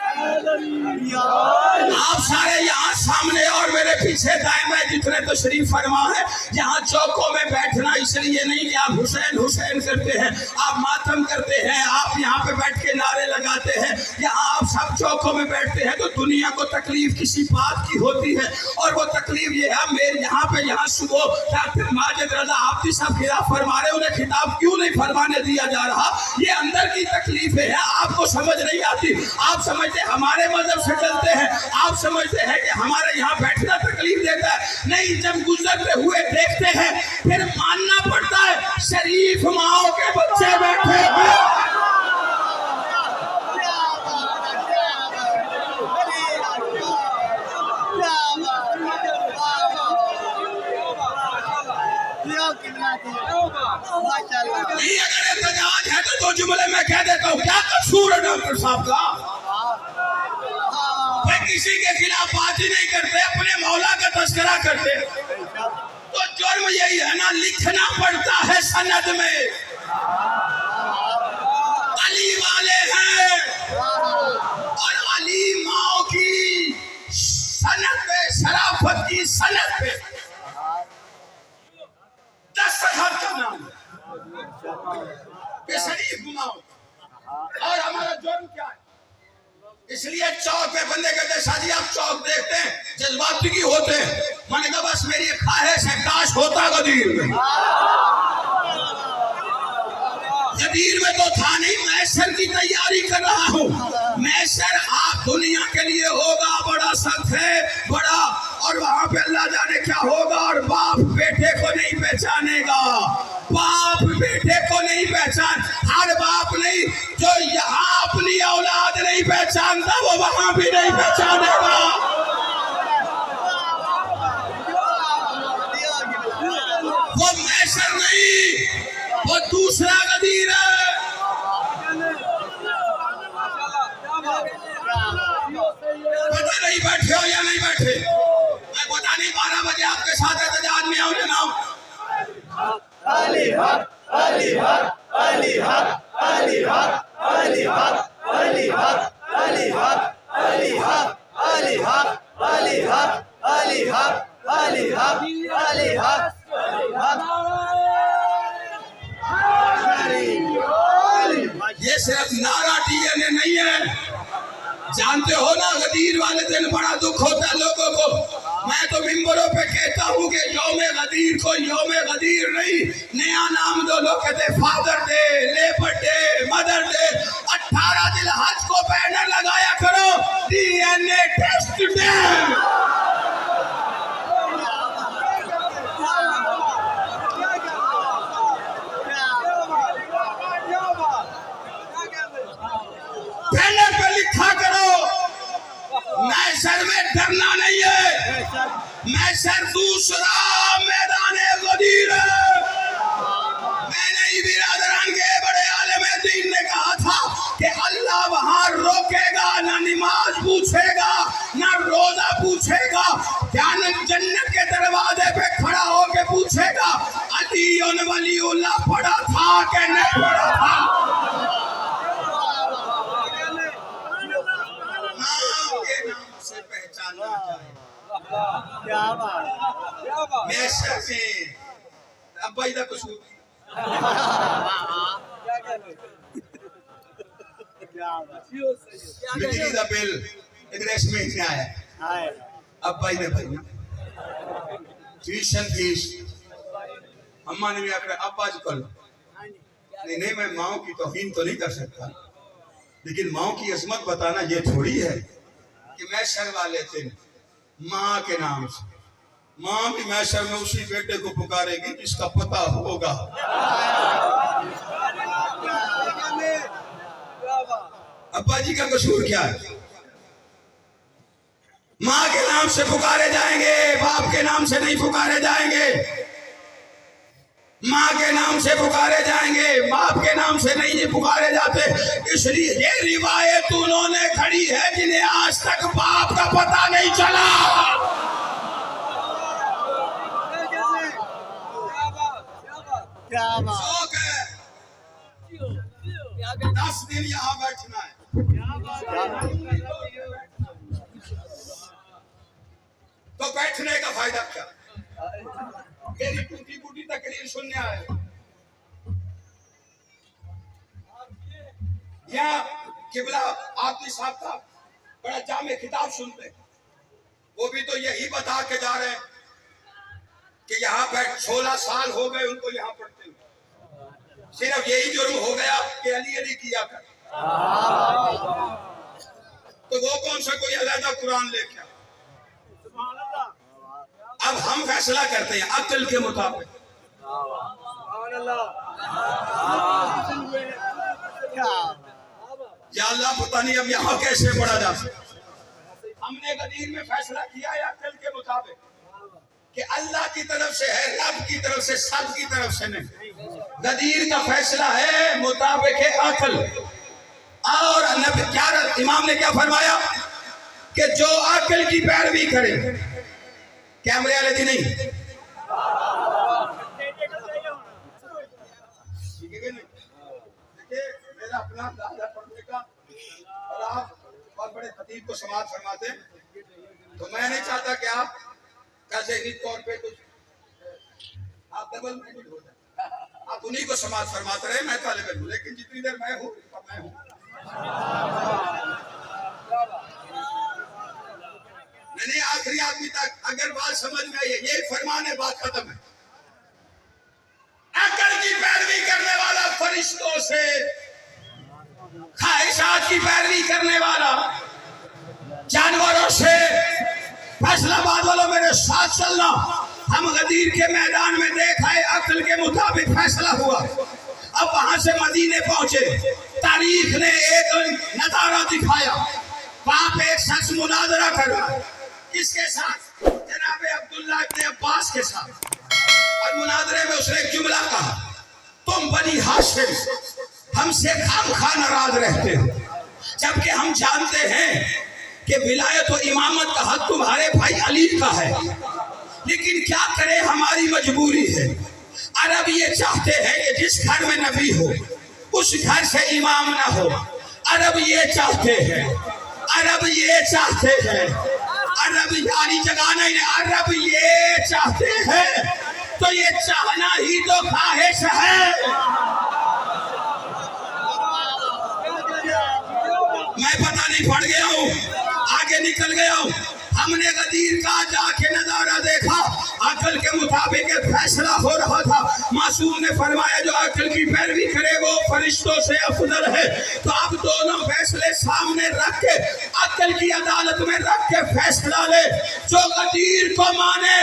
آپ سارے یہاں سامنے اور میرے پیچھے دائیں بائیں جتنے تشریف فرما ہے یہاں چوکوں میں بیٹھنا اس لیے نہیں کہ آپ حسین حسین کرتے ہیں, آپ ماتم کرتے ہیں, آپ یہاں پہ بیٹھ کے نعرے لگاتے ہیں. یہاں آپ سب چوکوں میں بیٹھتے ہیں تو دنیا کو تکلیف کسی بات کی ہوتی ہے اور وہ تکلیف یہ ہے میرے یہاں صبح ڈاکٹر ماجد رضا آپتی صاحب خطاب فرما رہے انہیں خطاب کیوں نہیں فرمانے دیا جا رہا. یہ اندر کی تکلیف ہے, آپ کو سمجھ نہیں آتی. آپ سمجھتے ہمارے مذہب سے چلتے ہیں, آپ سمجھتے ہیں کہ ہمارے یہاں بیٹھنا تکلیف دیتا ہے. نہیں, جب گزرتے ہوئے دیکھتے ہیں پھر ماننا پڑتا ہے شریف ماؤں کے بچے بیٹھے ہیں. نہیں اگر احتجاج ہے تو 2 جملے میں کہہ دیتا ہوں. کیا قصور ہے ڈاکٹر صاحب کا؟ وہ کسی کے خلاف بات ہی نہیں کرتے, اپنے مولا کا تذکرہ کرتے. تو جرم یہی ہے نا, لکھنا پڑتا ہے سند میں علی والے ہیں اور علی ماؤں کی سند پہ, شرافت کی سند پہ دستخط کرنا کہ شریف ماؤں. اور ہمارا جرم کیا ہے؟ اس لیے چوک پہ بندے کہتے ہیں شاہ جی آپ چوک دیکھتے ہیں جذباتی کی ہوتے ہیں. میں نے کہا بس میری ایک خواہش ہے کاش ہوتا غدیر میں. غدیر میں تو تھا نہیں. محشر کی تیاری کر رہا ہوں. محشر آپ دنیا کے لیے ہوگا بڑا سخت ہے بڑا, اور وہاں پہ اللہ جانے کیا ہوگا. اور باپ بیٹے کو نہیں پہچانے گا. باپ بیٹے کو نہیں پہچان. ہر باپ نہیں جو یہاں اپنی اولاد نہیں پہچانتا وہ وہاں بھی نہیں پہچانے گا. وہ محشر نہیں, وہ دوسرا غدیر ہے. پتہ نہیں بیٹھے ہو یا نہیں بیٹھے. میں پتہ نہیں 12 بجے آپ کے ساتھ احتجاج میں آؤں یا نہ آؤں. علی حق, علی حق, علی حق, علی حق, علی حق, علی حق, علی حق, علی حق, علی حق, علی حق, علی حق, علی حق, علی حق. یہ صرف نعرہ ڈی این اے نہیں ہے. جانتے ہو نا غدیر والے دن بڑا دکھ ہوتا ہے لوگوں کو. میں تو ممبروں پہ کہتا ہوں کہ یوم غدیر کو یوم غدیر نہیں, نیا نام دو. لوگ کہتے father day, labour day, mother day. 18 ذی الحج کو بینر لگایا کرو D N A test day. Banner پہ لکھا کرو محشر میں ڈرنا نہیں ہے. محشر دوسرا میدان غدیر ہے. میں نے برادران کے بڑے عالم دین نے کہا تھا کہ اللہ وہاں روکے گا, نہ نماز پوچھے گا نہ روزہ پوچھے گا. جنت کے دروازے پہ کھڑا ہو کے پوچھے گا علی ولی اللہ پڑھا تھا کہ نہیں پڑھا تھا. محشر میں ابا جی دا قصور بجلی دا بل اگریس میں اتنے آیا. ابا جی نے بھائی ٹیوشن فیس اماں نے بھی آکر ابا جی کر لو. نہیں میں ماں کی توہین تو نہیں کر سکتا, لیکن ماں کی عظمت بتانا یہ تھوڑی ہے کہ محشر والے دن ماں کے نام سے ماں بھی محشر میں اسی بیٹے کو پکارے گی جس کا پتہ ہوگا. ابا جی کا قصور کیا ہے؟ ماں کے نام سے پکارے جائیں گے, باپ کے نام سے نہیں پکارے جائیں گے. ماں کے نام سے پکارے جائیں گے, باپ کے نام سے نہیں پکارے جاتے. اس لیے یہ روایت انہوں نے کھڑی ہے جنہیں آج تک باپ کا پتہ نہیں چلا. شوق ہے 10 دن یہاں بیٹھنا ہے. تو بیٹھنے کا فائدہ کیا؟ میری ٹوٹی بوٹی تقریر سننے آئے یا قبلہ آدمی صاحب کا بڑا جامع خطاب سنتے, وہ بھی تو یہی بتا کے جا رہے ہیں کہ یہاں پہ 16 سال ہو گئے ان کو یہاں پڑھتے ہوئے. صرف یہی جرم ہو گیا کہ علی علی کیا کر. تو وہ کون سا کوئی علیحدہ قرآن لے کے. اب ہم فیصلہ کرتے ہیں عقل کے مطابق. یا اللہ پتہ نہیں اب یہاں کیسے پڑھا جا سکتا. ہم نے غدیر میں فیصلہ کیا ہے عقل کے مطابق کہ اللہ کی طرف سے ہے, رب کی طرف سے, سب کی طرف سے نہیں. غدیر کا فیصلہ ہے مطابق عقل. اور کیا امام نے کیا فرمایا کہ جو عقل کی پیروی کرے, کیمرے والے دی نہیں, میرا اپنا اندازہ پڑھنے کا, اور آپ بہت بڑے خطیب کو سماعت فرماتے ہیں, تو میں نہیں چاہتا کہ آپ کا ذہنی طور پہ کچھ آپ ڈبل مائنڈڈ ہو جائیں. آپ انہی کو سماعت فرماتے رہے, میں طالب علم ہوں, لیکن جتنی دیر میں ہوں میں ہوں. نہیں آخری آدمی تک اگر بات سمجھ میں آئی یہ فرمانے بات ختم ہے. عقل کی پیروی کرنے والا فرشتوں سے، خواہشات کی پیروی کرنے والا جانوروں سے. فیصلہ آباد والوں میرے ساتھ چلنا. ہم غدیر کے میدان میں دیکھا ہے عقل کے مطابق فیصلہ ہوا. اب وہاں سے مدینے پہنچے، تاریخ نے ایک نظارہ دکھایا. وہاں پہ ایک شخص مناظرہ کر رہا ہے. کس کے ساتھ؟ جناب عبداللہ ابن عباس کے ساتھ. اور مناظرے میں اس نے ایک جملہ کہا، تم بنی ہاشم ہم سے خام خواہ ناراض رہتے ہو، جبکہ ہم جانتے ہیں کہ ولایت و امامت کا حق تمہارے بھائی علی کا ہے. لیکن کیا کرے، ہماری مجبوری ہے. عرب یہ چاہتے ہیں کہ جس گھر میں نبی ہو اس گھر سے امام نہ ہو. عرب یہ چاہتے ہیں، عرب یہ چاہتے ہیں، عرب یاری جگانا ہی نہیں، عرب یہ چاہتے ہیں. تو یہ چاہنا ہی تو خواہش ہے. میں پتہ نہیں پڑ گیا ہوں، آگے نکل گیا ہوں. ہم نے غدیر کا جا کے نظارہ دیکھا، عقل کے مطابق ایک فیصلہ ہو رہا تھا. معصوم نے فرمایا جو عقل کی پیروی کرے وہ فرشتوں سے افضل ہے. تو اب دونوں فیصلے سامنے رکھ کے عقل کی عدالت میں رکھ کے فیصلہ لے. جو غدیر کو مانے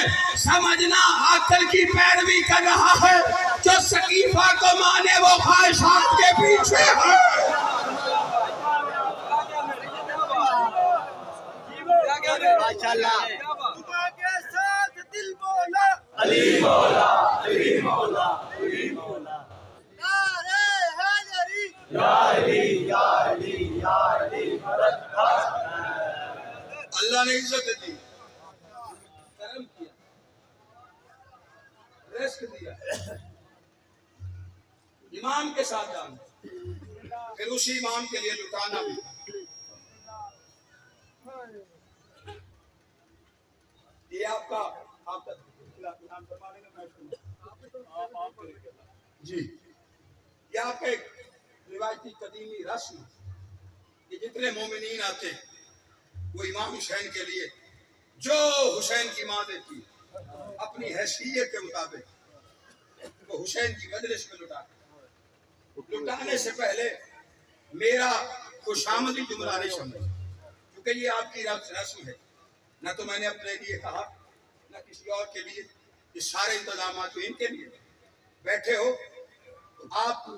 سمجھنا عقل کی پیروی کر رہا ہے، جو سقیفہ کو مانے وہ خواہشات کے پیچھے ہے. ماشاءاللہ. تمہارے ساتھ دل بولا علی مولا، علی مولا، علی مولا. نعرہ حیدری. یا علی، یا علی، یا علی مدد. اللہ نے عزت دی، کرم کیا، رزق دیا. امام کے ساتھ جانا، پھر اسی امام کے لیے لٹانا بھی. یہ آپ کا جی یہ آپ کا ایک روایتی قدیمی رسم ہے کہ جتنے مومنین آتے ہیں وہ امام حسین کے لیے جو حسین کی ماں دیتی اپنی حیثیت کے مطابق وہ حسین کی مجلس میں لٹانے سے پہلے میرا خوش آمدی جملہ نہیں سمجھ، کیونکہ یہ آپ کی رسم ہے. نہ تو میں نے اپنے لیے کہا نہ کسی اور کے لیے. یہ سارے انتظامات ان کے لیے. بیٹھے ہو تو آپ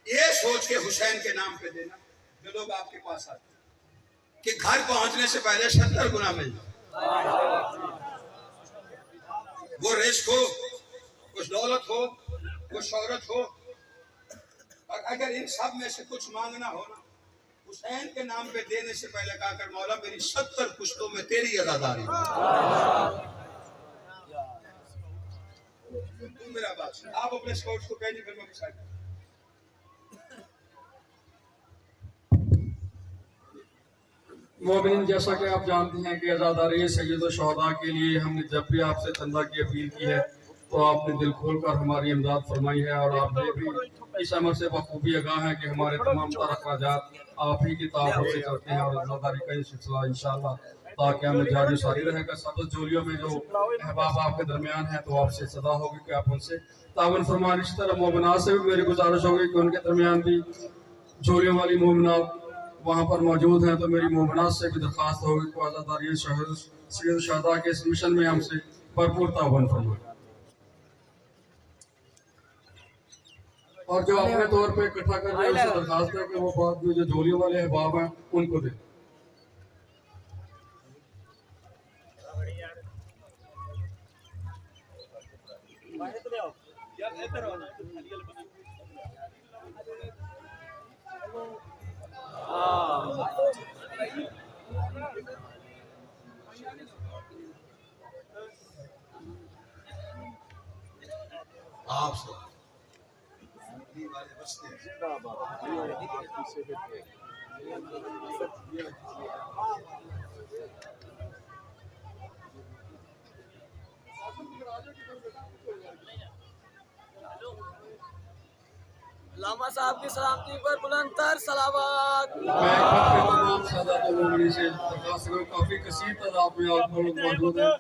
یہ سوچ کے حسین کے نام پہ دینا جو لوگ آپ کے پاس آتے ہیں کہ گھر پہنچنے سے پہلے 70 گنا مل جائے. وہ رزق ہو، کچھ دولت ہو، کچھ شہرت ہو، اور اگر ان سب میں سے کچھ مانگنا ہو نا حسین کے نام پہ دینے سے پہلے کہا کر مولا میری 70 پشتوں میں تیری عزاداری. تم میرا بات سن. آپ اپنے سکوٹس کو کہنی پھر میں بسائے مومنین، جیسا کہ آپ جانتے ہیں کہ عزاداری سید الشہداء کے لیے ہم نے جب بھی آپ سے چندہ کی اپیل کی ہے تو آپ نے دل کھول کر ہماری امداد فرمائی ہے. اور آپ یہ بھی اس عمل سے بخوبی آگاہ ہیں کہ ہمارے تمام تر اخراجات آپ ہی کی تعاون سے چلتے ہیں. اور عزاداری کا یہ سلسلہ انشاءاللہ تاکہ ہمیں جاری و ساری رہے گا. سبز جولیوں میں جو احباب آپ کے درمیان ہیں تو آپ سے صدا ہوگی کہ آپ ان سے تعاون فرمائیں. اسی طرح مومنات سے بھی میری گزارش ہوگی کہ ان کے درمیان بھی جولیوں والی مومنات وہاں پر موجود ہیں تو میری مومنات سے بھی درخواست ہوگی کہ عزاداری سید الشہداء کے اس مشن میں ہم سے بھرپور تعاون فرمائیں. اور جو اپنے طور پہ اکٹھا کر رہے ہیں اس سے درخواست ہے کہ وہ بات میں جو جولیوں والے احباب ہیں ان کو دیں. آپ سے والے بستے علامہ صاحب کی سلامتی پر بلند تر صلوات. میں ایک بار پھر تمام سادات و سے درخواست کروں، کافی کثیر تعداد میں آپ لوگ موجود ہیں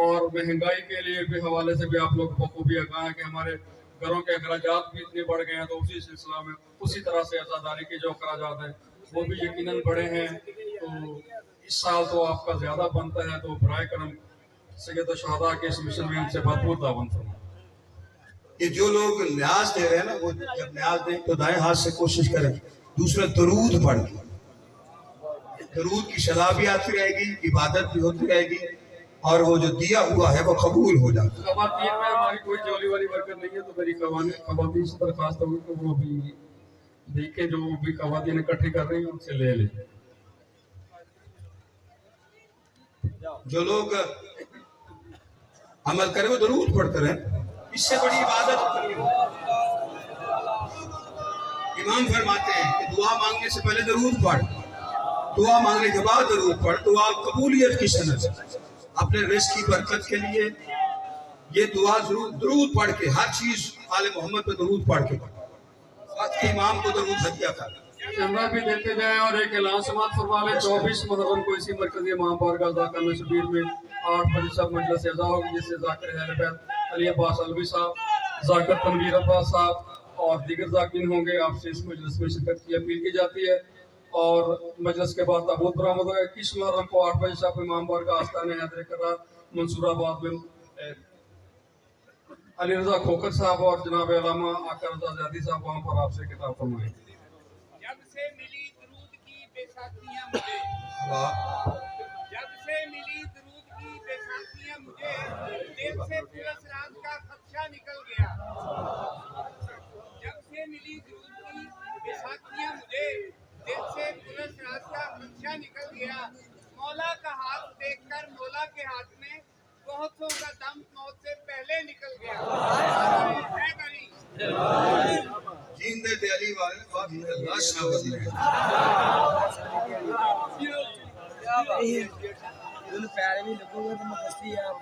اور مہنگائی کے لیے بھی حوالے سے بھی آپ لوگ بخوبی آگاہ ہیں کہ ہمارے گھروں کے اخراجات بھی اتنے بڑھ گئے ہیں، تو اسی سلسلہ میں اسی طرح سے عزاداری کے جو اخراجات ہیں وہ بھی یقیناً بڑھے ہیں. تو اس سال تو آپ کا زیادہ بنتا ہے، تو برائے کرم سید الشہداء کے اس مشن میں ان سے بھرپور تعاون فرمائیں. یہ جو لوگ نیاز دے رہے ہیں نا، وہ جب نیاز دیں تو دائیں ہاتھ سے کوشش کریں دوسرا درود پڑھ کے. درود کی شرح بھی آتی رہے گی، عبادت بھی ہوتی رہے گی، اور وہ جو دیا ہوا ہے وہ قبول ہو جاتا ہے. خواتین میں ہماری کوئی جولی والی برکت نہیں ہے، تو میری خواتین سے درخواست ہوگی کہ وہ بھی دیکھیں، جو بھی خواتین اکٹھی کر رہی ہیں ان سے لے لیں. جو لوگ عمل کریں وہ درود پڑھتے رہیں، اس سے بڑی عبادت کریں. امام فرماتے ہیں کہ دعا مانگنے سے پہلے درود پڑھ، دعا مانگنے کے بعد درود پڑھ. دعا قبولیت کی سند سے اپنے رزق کی برکت کے لیے یہ دعا ضرور درود پڑھ کے، ہر چیز آل محمد پہ درود پڑھ کے وقت کے امام کو درود ہدیہ کر. چندہ بھی دیتے جائیں اور ایک اعلان سماعت فرما لیں. 24 محرم کو اسی مرکزی امام بارگاہ ذاکر میں شبیر میں 8 بجے صاحب مجلس اعزا ہوگی، جس سے ذاکر اہل بیت علی عباس علوی صاحب، ذاکر تنویر عباس صاحب اور دیگر ذاکرین ہوں گے. آپ سے اس مجلس میں شرکت کی اپیل کی جاتی ہے. اور مجلس کے بعد تابوت برآمد ہوگا. 21 محرم کو 8 بجے صاحب امام بارگاہ آستانِ حیدر کرار منصور آباد میں علی رضا کھوکر صاحب اور جناب علامہ آقا رضا زیادی صاحب وہاں پر آپ سے خطاب فرمائیں گے. جب سے ملی درود کی بیساکھیاں مجھے، جب سے ملی درود کی بیساکھیاں مجھے، دل سے پلس رات کا خدشہ نکل گیا. جب سے ملی درود کی بیساکھیاں مجھے، دل سے پلس رات کا خدشہ نکل گیا. مولا کا ہاتھ دیکھ کر مولا کے ہاتھ میں بہتوں کا دم موت سے پہلے نکل گیا. ہے بھائی جیندے تے علی والے بات اللہ شاہد ہے. دل پیارے بھی لگو گا تو مقصدی ہے آپ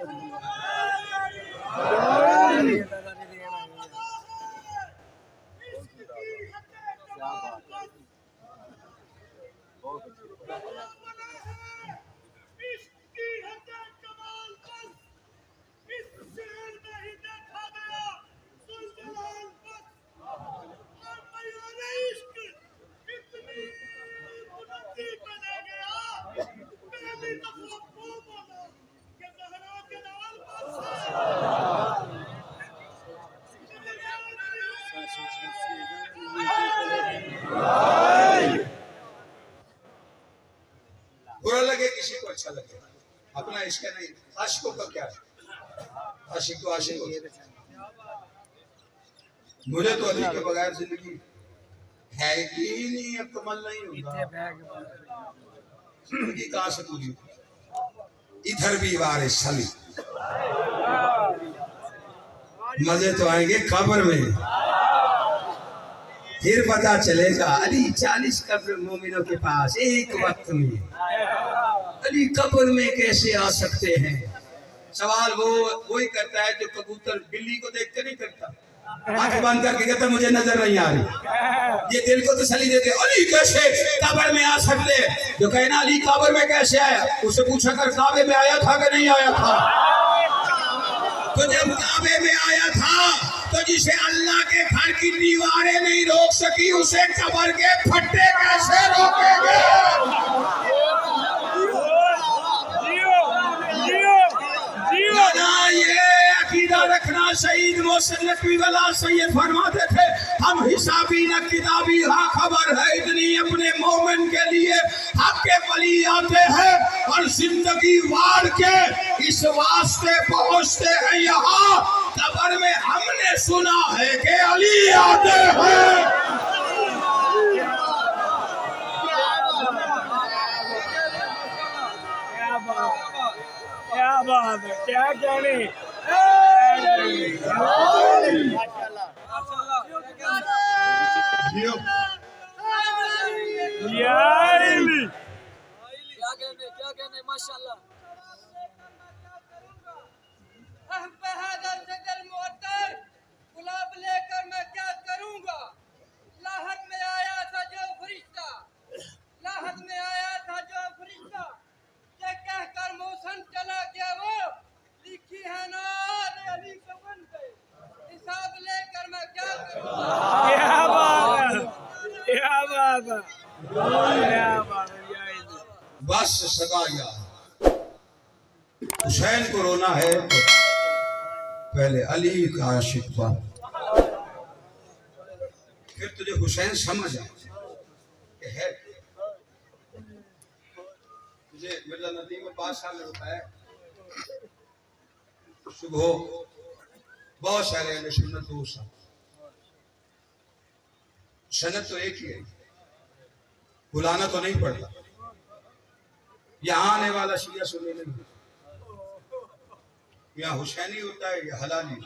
برا لگے کسی کو اچھا لگے، اپنا عشق نہیں. عاشقوں کا کیا ہے، عاشق تو عاشق ہوتا ہے. مجھے تو علی کے بغیر زندگی ہے ہی نہیں، اکمل نہیں ہوتا. زندگی کہاں سے پوری ہوتی. ادھر بھی وارث سلی، مزے تو آئیں گے قبر میں، پھر پتا چلے گا علی 40 قبر مومنوں کے پاس ایک وقت میں. علی قبر میں کیسے آ سکتے ہیں؟ سوال وہی کرتا ہے جو کبوتر بلی کو دیکھ کر نہیں کرتا، آنکھ بند کر کے کہتا مجھے نظر نہیں آ رہی. یہ دل کو تسلی دیتے علی کیسے قبر میں آ سکتے. جو کہنا علی قبر میں کیسے آیا، اسے پوچھا کر کعبے میں آیا تھا کہ نہیں آیا تھا. تو جب کعبے میں آیا تھا تو جسے اللہ کے گھر کی دیواریں نہیں روک سکی، اسے قبر کے پھٹے کیسے روکیں گے. یہ عقیدہ رکھنا شہید محسن نقوی والا سید فرماتے تھے، ہم حسابی نہ کتابی، ہاں خبر ہے اتنی اپنے مومن کے لیے حق کے ولی آتے ہیں اور زندگی وار کے اس واسطے پہنچتے ہیں یہاں. قبر میں ہم نے سنا ہے کہ علی آتے ہیں. کیا بات ہے، کیا کہنے. کیا کہنے ماشاءاللہ. بہادر صدر معطر گلاب لے کر میں کیا کروں گا. بس سگا یاد حسین کو رونا ہے تو پہلے علی کا عاشق بن، پھر تجھے حسین سمجھ آ کہ ہے۔ مجھے مرزا ندیم بادشاہ نے بتایا صبح بہت سارے اہل سنت دوست ہیں، سنت تو ایک ہی ہے، بلانا تو نہیں پڑتا، یہاں آنے والا شیعہ سنی نہیں، یہاں حسینی ہوتا ہے یا حلالی۔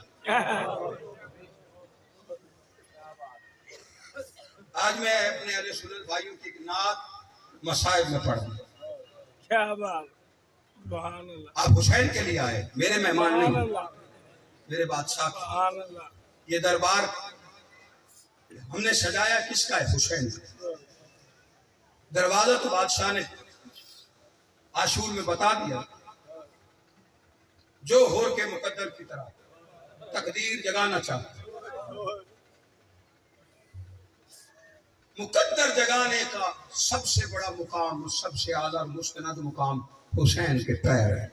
آج میں اپنے اہل سنت بھائیوں کی ایک نعت مصائب میں پڑھ دوں۔ آپ حسین کے لیے آئے، میرے مہمان نہیں، میرے بادشاہ کا۔ یہ دربار ہم نے سجایا کس کا ہے؟ حسین کا۔ دروازہ تو بادشاہ نے عاشور میں بتا دیا، جو ہور کے مقدر کی طرح تقدیر جگانا چاہتا، مقدر جگانے کا سب سے بڑا مقام، سب سے اعلیٰ مستند مقام حسین کے پیر ہے۔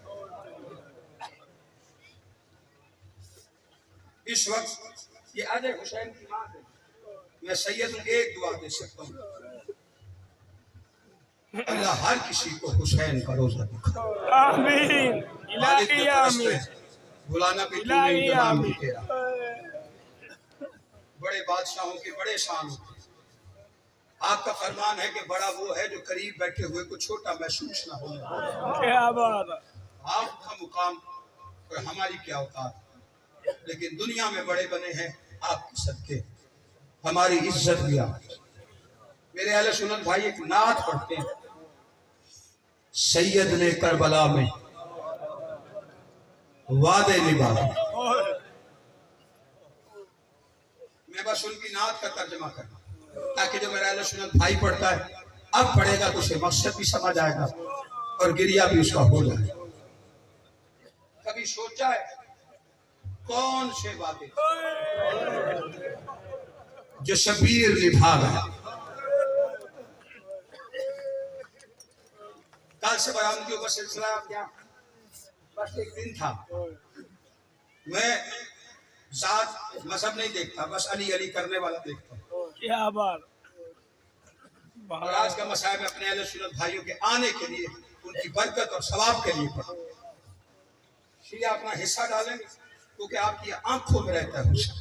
اس وقت یہ آج حسین کی بات ہے، میں سید ہوں، ایک دعا دے سکتا ہوں، اللہ ہر کسی کو حسین کا روزہ دکھا۔ آمین الہی آمین بلانا بھی تو نہیں، انتظام بھی تیرا۔ بڑے بادشاہوں کے بڑے شان ہوتے ہیں، آپ کا فرمان ہے کہ بڑا وہ ہے جو قریب بیٹھے ہوئے کو چھوٹا محسوس نہ ہو۔ کیا بات ہے، آپ کا مقام اور ہماری کیا اوقات، لیکن دنیا میں بڑے بنے ہیں آپ کے صدقے، ہماری عزت بھی آپ۔ میرے اہل سنت بھائی ایک نعت پڑھتے ہیں، سید نے کربلا میں وعدے نبھائے۔ میں بس ان کی نعت کا ترجمہ کرنا تاکہ جو میرا اہل سنت بھائی پڑھتا ہے اب پڑھے گا تو اسے مقصد بھی سمجھ آئے گا اور گریہ بھی اس کا ہو جائے گا۔ کبھی سوچا ہے کون سے وعدے جو شبیر نبھا گیا؟ کل سے برآمدیوں کا سلسلہ کیا، بس ایک دن تھا، میں ذات مذہب نہیں دیکھتا، بس علی علی کرنے والا دیکھتا ہوں۔ کیا بات، اور آج کا مسائل میں اپنے اہل سنت بھائیوں کے آنے کے لیے ان کی برکت اور ثواب کے لیے پڑھا۔ شیعہ اپنا حصہ ڈالیں گے کیونکہ آپ کی آنکھوں میں رہتا ہے حسین،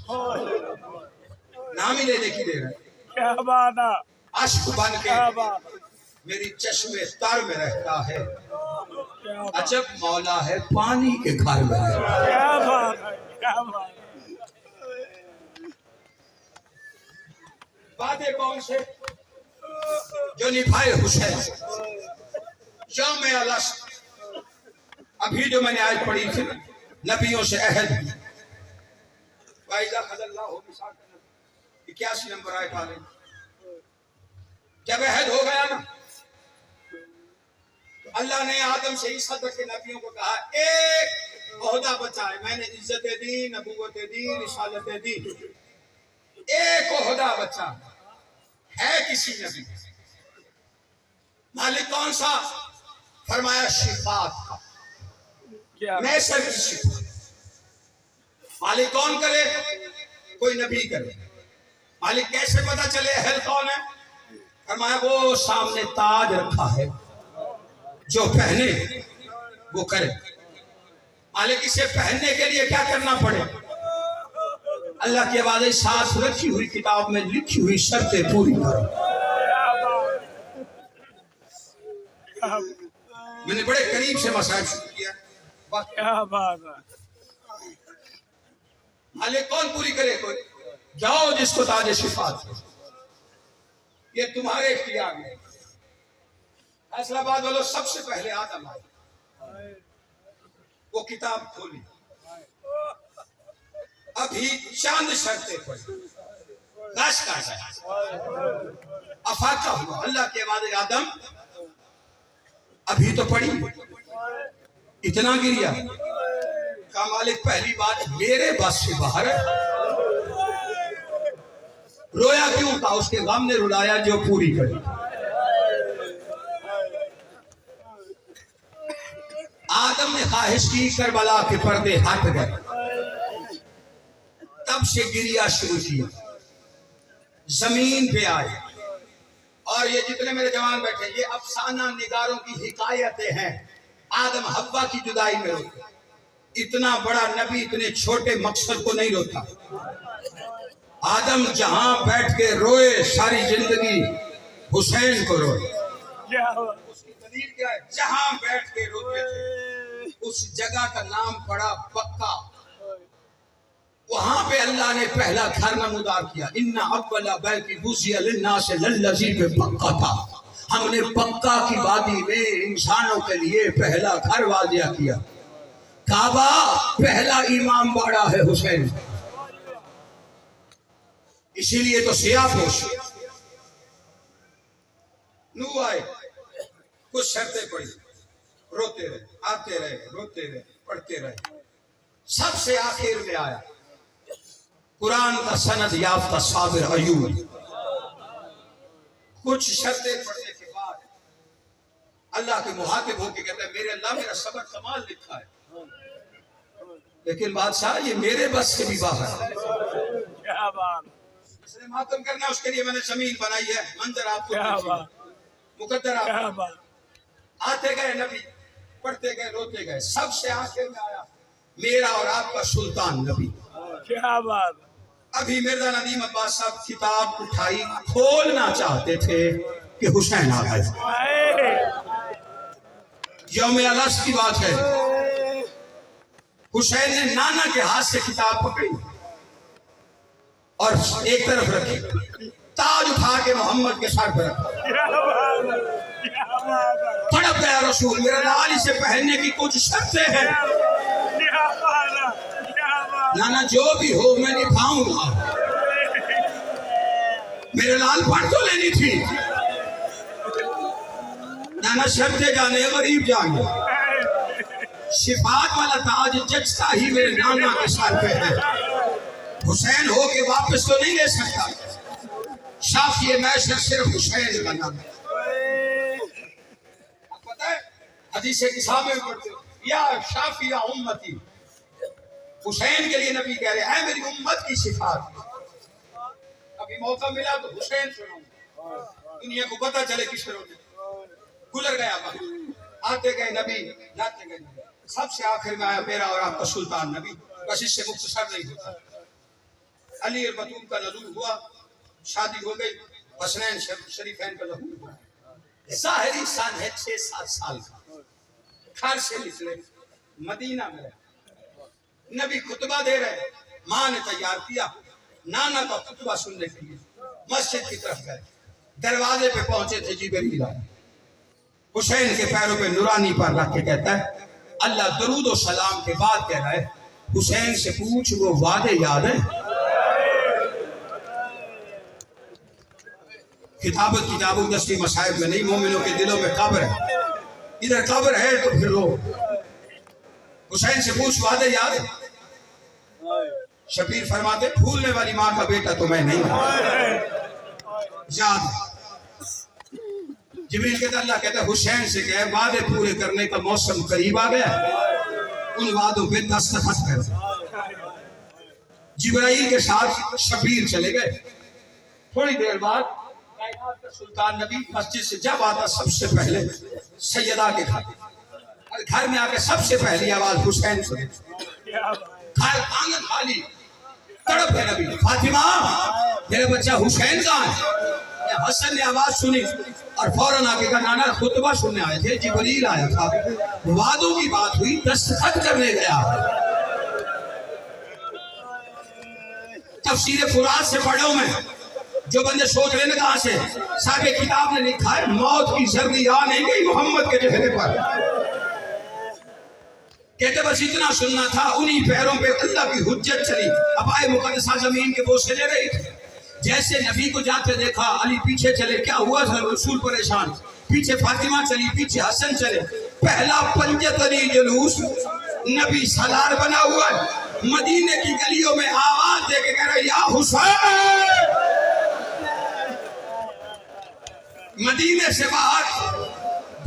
نام ہی لینے کی دے رہا ہے۔ کیا بات ہے، عشق بن کے کیا بات، میری چشمے تر میں رہتا ہے، کیا بات، عجب مولا ہے پانی کے گھر میں رہتا ہے۔ کیا بات ہے، کیا بات ہے۔ وعدے کون سے جو نبھائے حسین؟ یوم العصر، ابھی جو میں نے آج پڑھی تھی نبیوں سے عہد، وَإِذَا أَخَذَ اللَّهُ مِيثَاقَ النَّبِيِّينَ، 81 نمبر آیت آ رہی۔ جب عہد ہو گیا نا تو اللہ نے آدم سے عیسیٰ تک کے نبیوں کو کہا ایک عہدہ بچا ہے، میں نے عزت دی، نبوت دی، رسالت دی، ایک عہدہ بچا ہے کسی نبی، مالک کون سا؟ فرمایا شفاعت کا، کیا میں صرف شفاعت۔ مالک کون کرے؟ کوئی نبی کرے۔ مالک کیسے پتا چلے اہل کون ہے؟ فرمایا وہ سامنے تاج رکھا ہے، جو پہنے وہ کرے۔ مالک اسے پہننے کے لیے کیا کرنا پڑے؟ اللہ کی آواز ساتھ رکھی ہوئی کتاب میں لکھی ہوئی شرطیں پوری کرو۔ میں نے بڑے قریب سے مسائل شروع کیا، کیا بات ہے، مالک کون پوری کرے؟ کوئی جاؤ جس کو تاج شفاعت ہے، یہ تمہارے اختیار میں۔ فیصلہ آباد والوں سب سے پہلے آدم آئے، وہ کتاب کھولی، ابھی چاند شرطیں پڑی، لاش کا ہے، افاقہ ہوا، اللہ کے بعد آدم ابھی تو پڑی، اتنا گریا، کہا مالک پہلی بات میرے بس سے باہر ہے۔ رویا کیوں؟ کہا اس کے غم نے رلایا جو پوری کری۔ خواہش کی کربلا کے پردے ہٹ گئے، تب سے گریا شروع کیا، زمین پہ آئے. اور یہ جتنے میرے جوان بیٹھے یہ افسانہ نگاروں کی حکایتیں ہیں. آدم حوا کی جدائی میں روتے، اتنا بڑا نبی اتنے چھوٹے مقصد کو نہیں روتا. آدم جہاں بیٹھ کے روئے ساری زندگی حسین کو روئے. اس کی دلیل کیا ہے؟ جہاں بیٹھ کے روتے تھے اس جگہ کا نام پڑا پکا. وہاں پہ اللہ نے پہلا گھر نمودار کیا. ان اول بیت وضع للناس للذی پہ پکا تھا. ہم نے پکا کی وادی میں انسانوں کے لیے پہلا گھر واضح کیا. کعبہ پہلا امام باڑا ہے حسین. اسی لیے تو سیاہ پوش. نو آئے، کچھ شرطیں پڑی، روتے رہے، آتے رہے، روتے رہے، پڑھتے رہے. سب سے آخر میں آیا قرآن کا سند یافتہ صابر ایوب. کچھ شرطیں پڑھنے کے بعد اللہ کے مخاطب ہو کے کہتا ہے میرے اللہ میرا صبر کمال لکھا ہے، لیکن بادشاہ یہ میرے بس سے بھی باہر ہے. اس نے ماتم کرنا، اس کے لیے میں نے زمین بنائی ہے. منظر آپ کو مقدر آپ آتے گئے نبی، پڑھتے گئے، روتے گئے. سب سے آخر میں آیا میرا اور آپ کا سلطان نبی. کیا بات. ابھی مرزا ندیم عباس صاحب کتاب اٹھائی، کھولنا چاہتے تھے کہ حسین آ گئے. یوم العرس کی بات ہے. حسین نے نانا کے ہاتھ سے کتاب پکڑی اور ایک طرف رکھی، تاج اٹھا کے محمد کے سر پہ رکھا. تڑپ گیا رسول، میرا لال اسے پہننے کی کچھ شرطیں ہیں. نانا جو بھی ہو میں نبھاؤں گا. میرے لال پڑھ تو لینی تھی. نانا شرطیں جانے غریب جانے، شفاعت والا تاج جچتا ہی میرے نانا کے سر پہ ہے. حسین ہو کے واپس تو نہیں لے سکتا. شافی معشر صرف حسین کا نام ہے. آپ پتہ ہے حدیث کتاب میں پڑھتے ہو یا شافی یا امتی. حسین کے لیے نبی کہہ رہے ہیں اے میری امت کی صفات. ابھی موقع ملا تو حسین سناؤں، دنیا کو پتہ چلے کس طرح گزر گیا. آتے گئے نبی، جاتے گئے نبی. سب سے آخر میں آیا میرا اور آپ کا سلطان نبی. بس اس سے مختصر نہیں ہوتا. علی اور بطول کا نزول ہوا، شادی ہو گئی، حسنین شریفین کا ظہور ہوا. ظاہری سن ہے 6-7 سال کا. گھر سے نکلے، مدینہ میں رہے. نبی خطبہ دے رہے، ماں نے تیار کیا نانا کا خطبہ سننے کے لیے. مسجد کی طرف گئے، دروازے پہ پہنچے تھے جبریل آئے. حسین کے پیروں پہ نورانی پر رکھ کے کہتا ہے اللہ درود و سلام کے بعد کہہ رہا ہے حسین سے پوچھ وہ وعدے یاد ہیں. کتابوں دستی مصائب میں نہیں، مومنوں کے دلوں میں قبر ہے. ادھر قبر ہے تو پھر رو. حسین سے پوچھ وعدے یاد ہیں. شبیر فرماتے بھولنے والی ماں کا بیٹا تو میں نہیں ہوں، یاد ہے. جبریل کہتا اللہ کہتا ہے حسین سے کہ وعدے پورے کرنے کا موسم قریب آ گیا، ان وعدوں پہ دستخط کر. جبرائیل کے ساتھ شبیر چلے گئے. تھوڑی دیر بعد کائنات کا سلطان نبی مسجد سے جب آتا سب سے پہلے سیدہ کے گھر میں آ کے سب سے پہلی آواز حسین سنے. گھر آنگن خالی، تڑپ ہے نبی فاطمہ میرے بچہ حسین کہاں ہے. حسن نے آواز سنی اور فوراً آگے کا نانا خطبہ سننے آئے تھے. جبریل آیا تھا، وعدوں کی بات ہوئی، دستخط کرنے گیا. تفسیر فرات سے پڑھا ہوں میں. جو بندے سوچ رہے ہیں کہاں سے، صاحب کتاب نے لکھا ہے موت کی زردی آ نہیں گئی محمد کے چہرے پر. کہتے بس اتنا سننا تھا. انہی پیروں پہ اللہ کی حجت چلی. اب آئے مقدسہ زمین کے بوسے لے رہی تھی. جیسے نبی کو جاتے دیکھا علی پیچھے چلے. کیا ہوا تھا؟ رسول پریشان. پیچھے فاطمہ چلی، پیچھے حسن چلے. پہلا پنجتنی جلوس نبی سالار بنا ہوا ہے. مدینے کی گلیوں میں آواز دے کے کہہ رہا یا حسین. مدینے سے باہر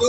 2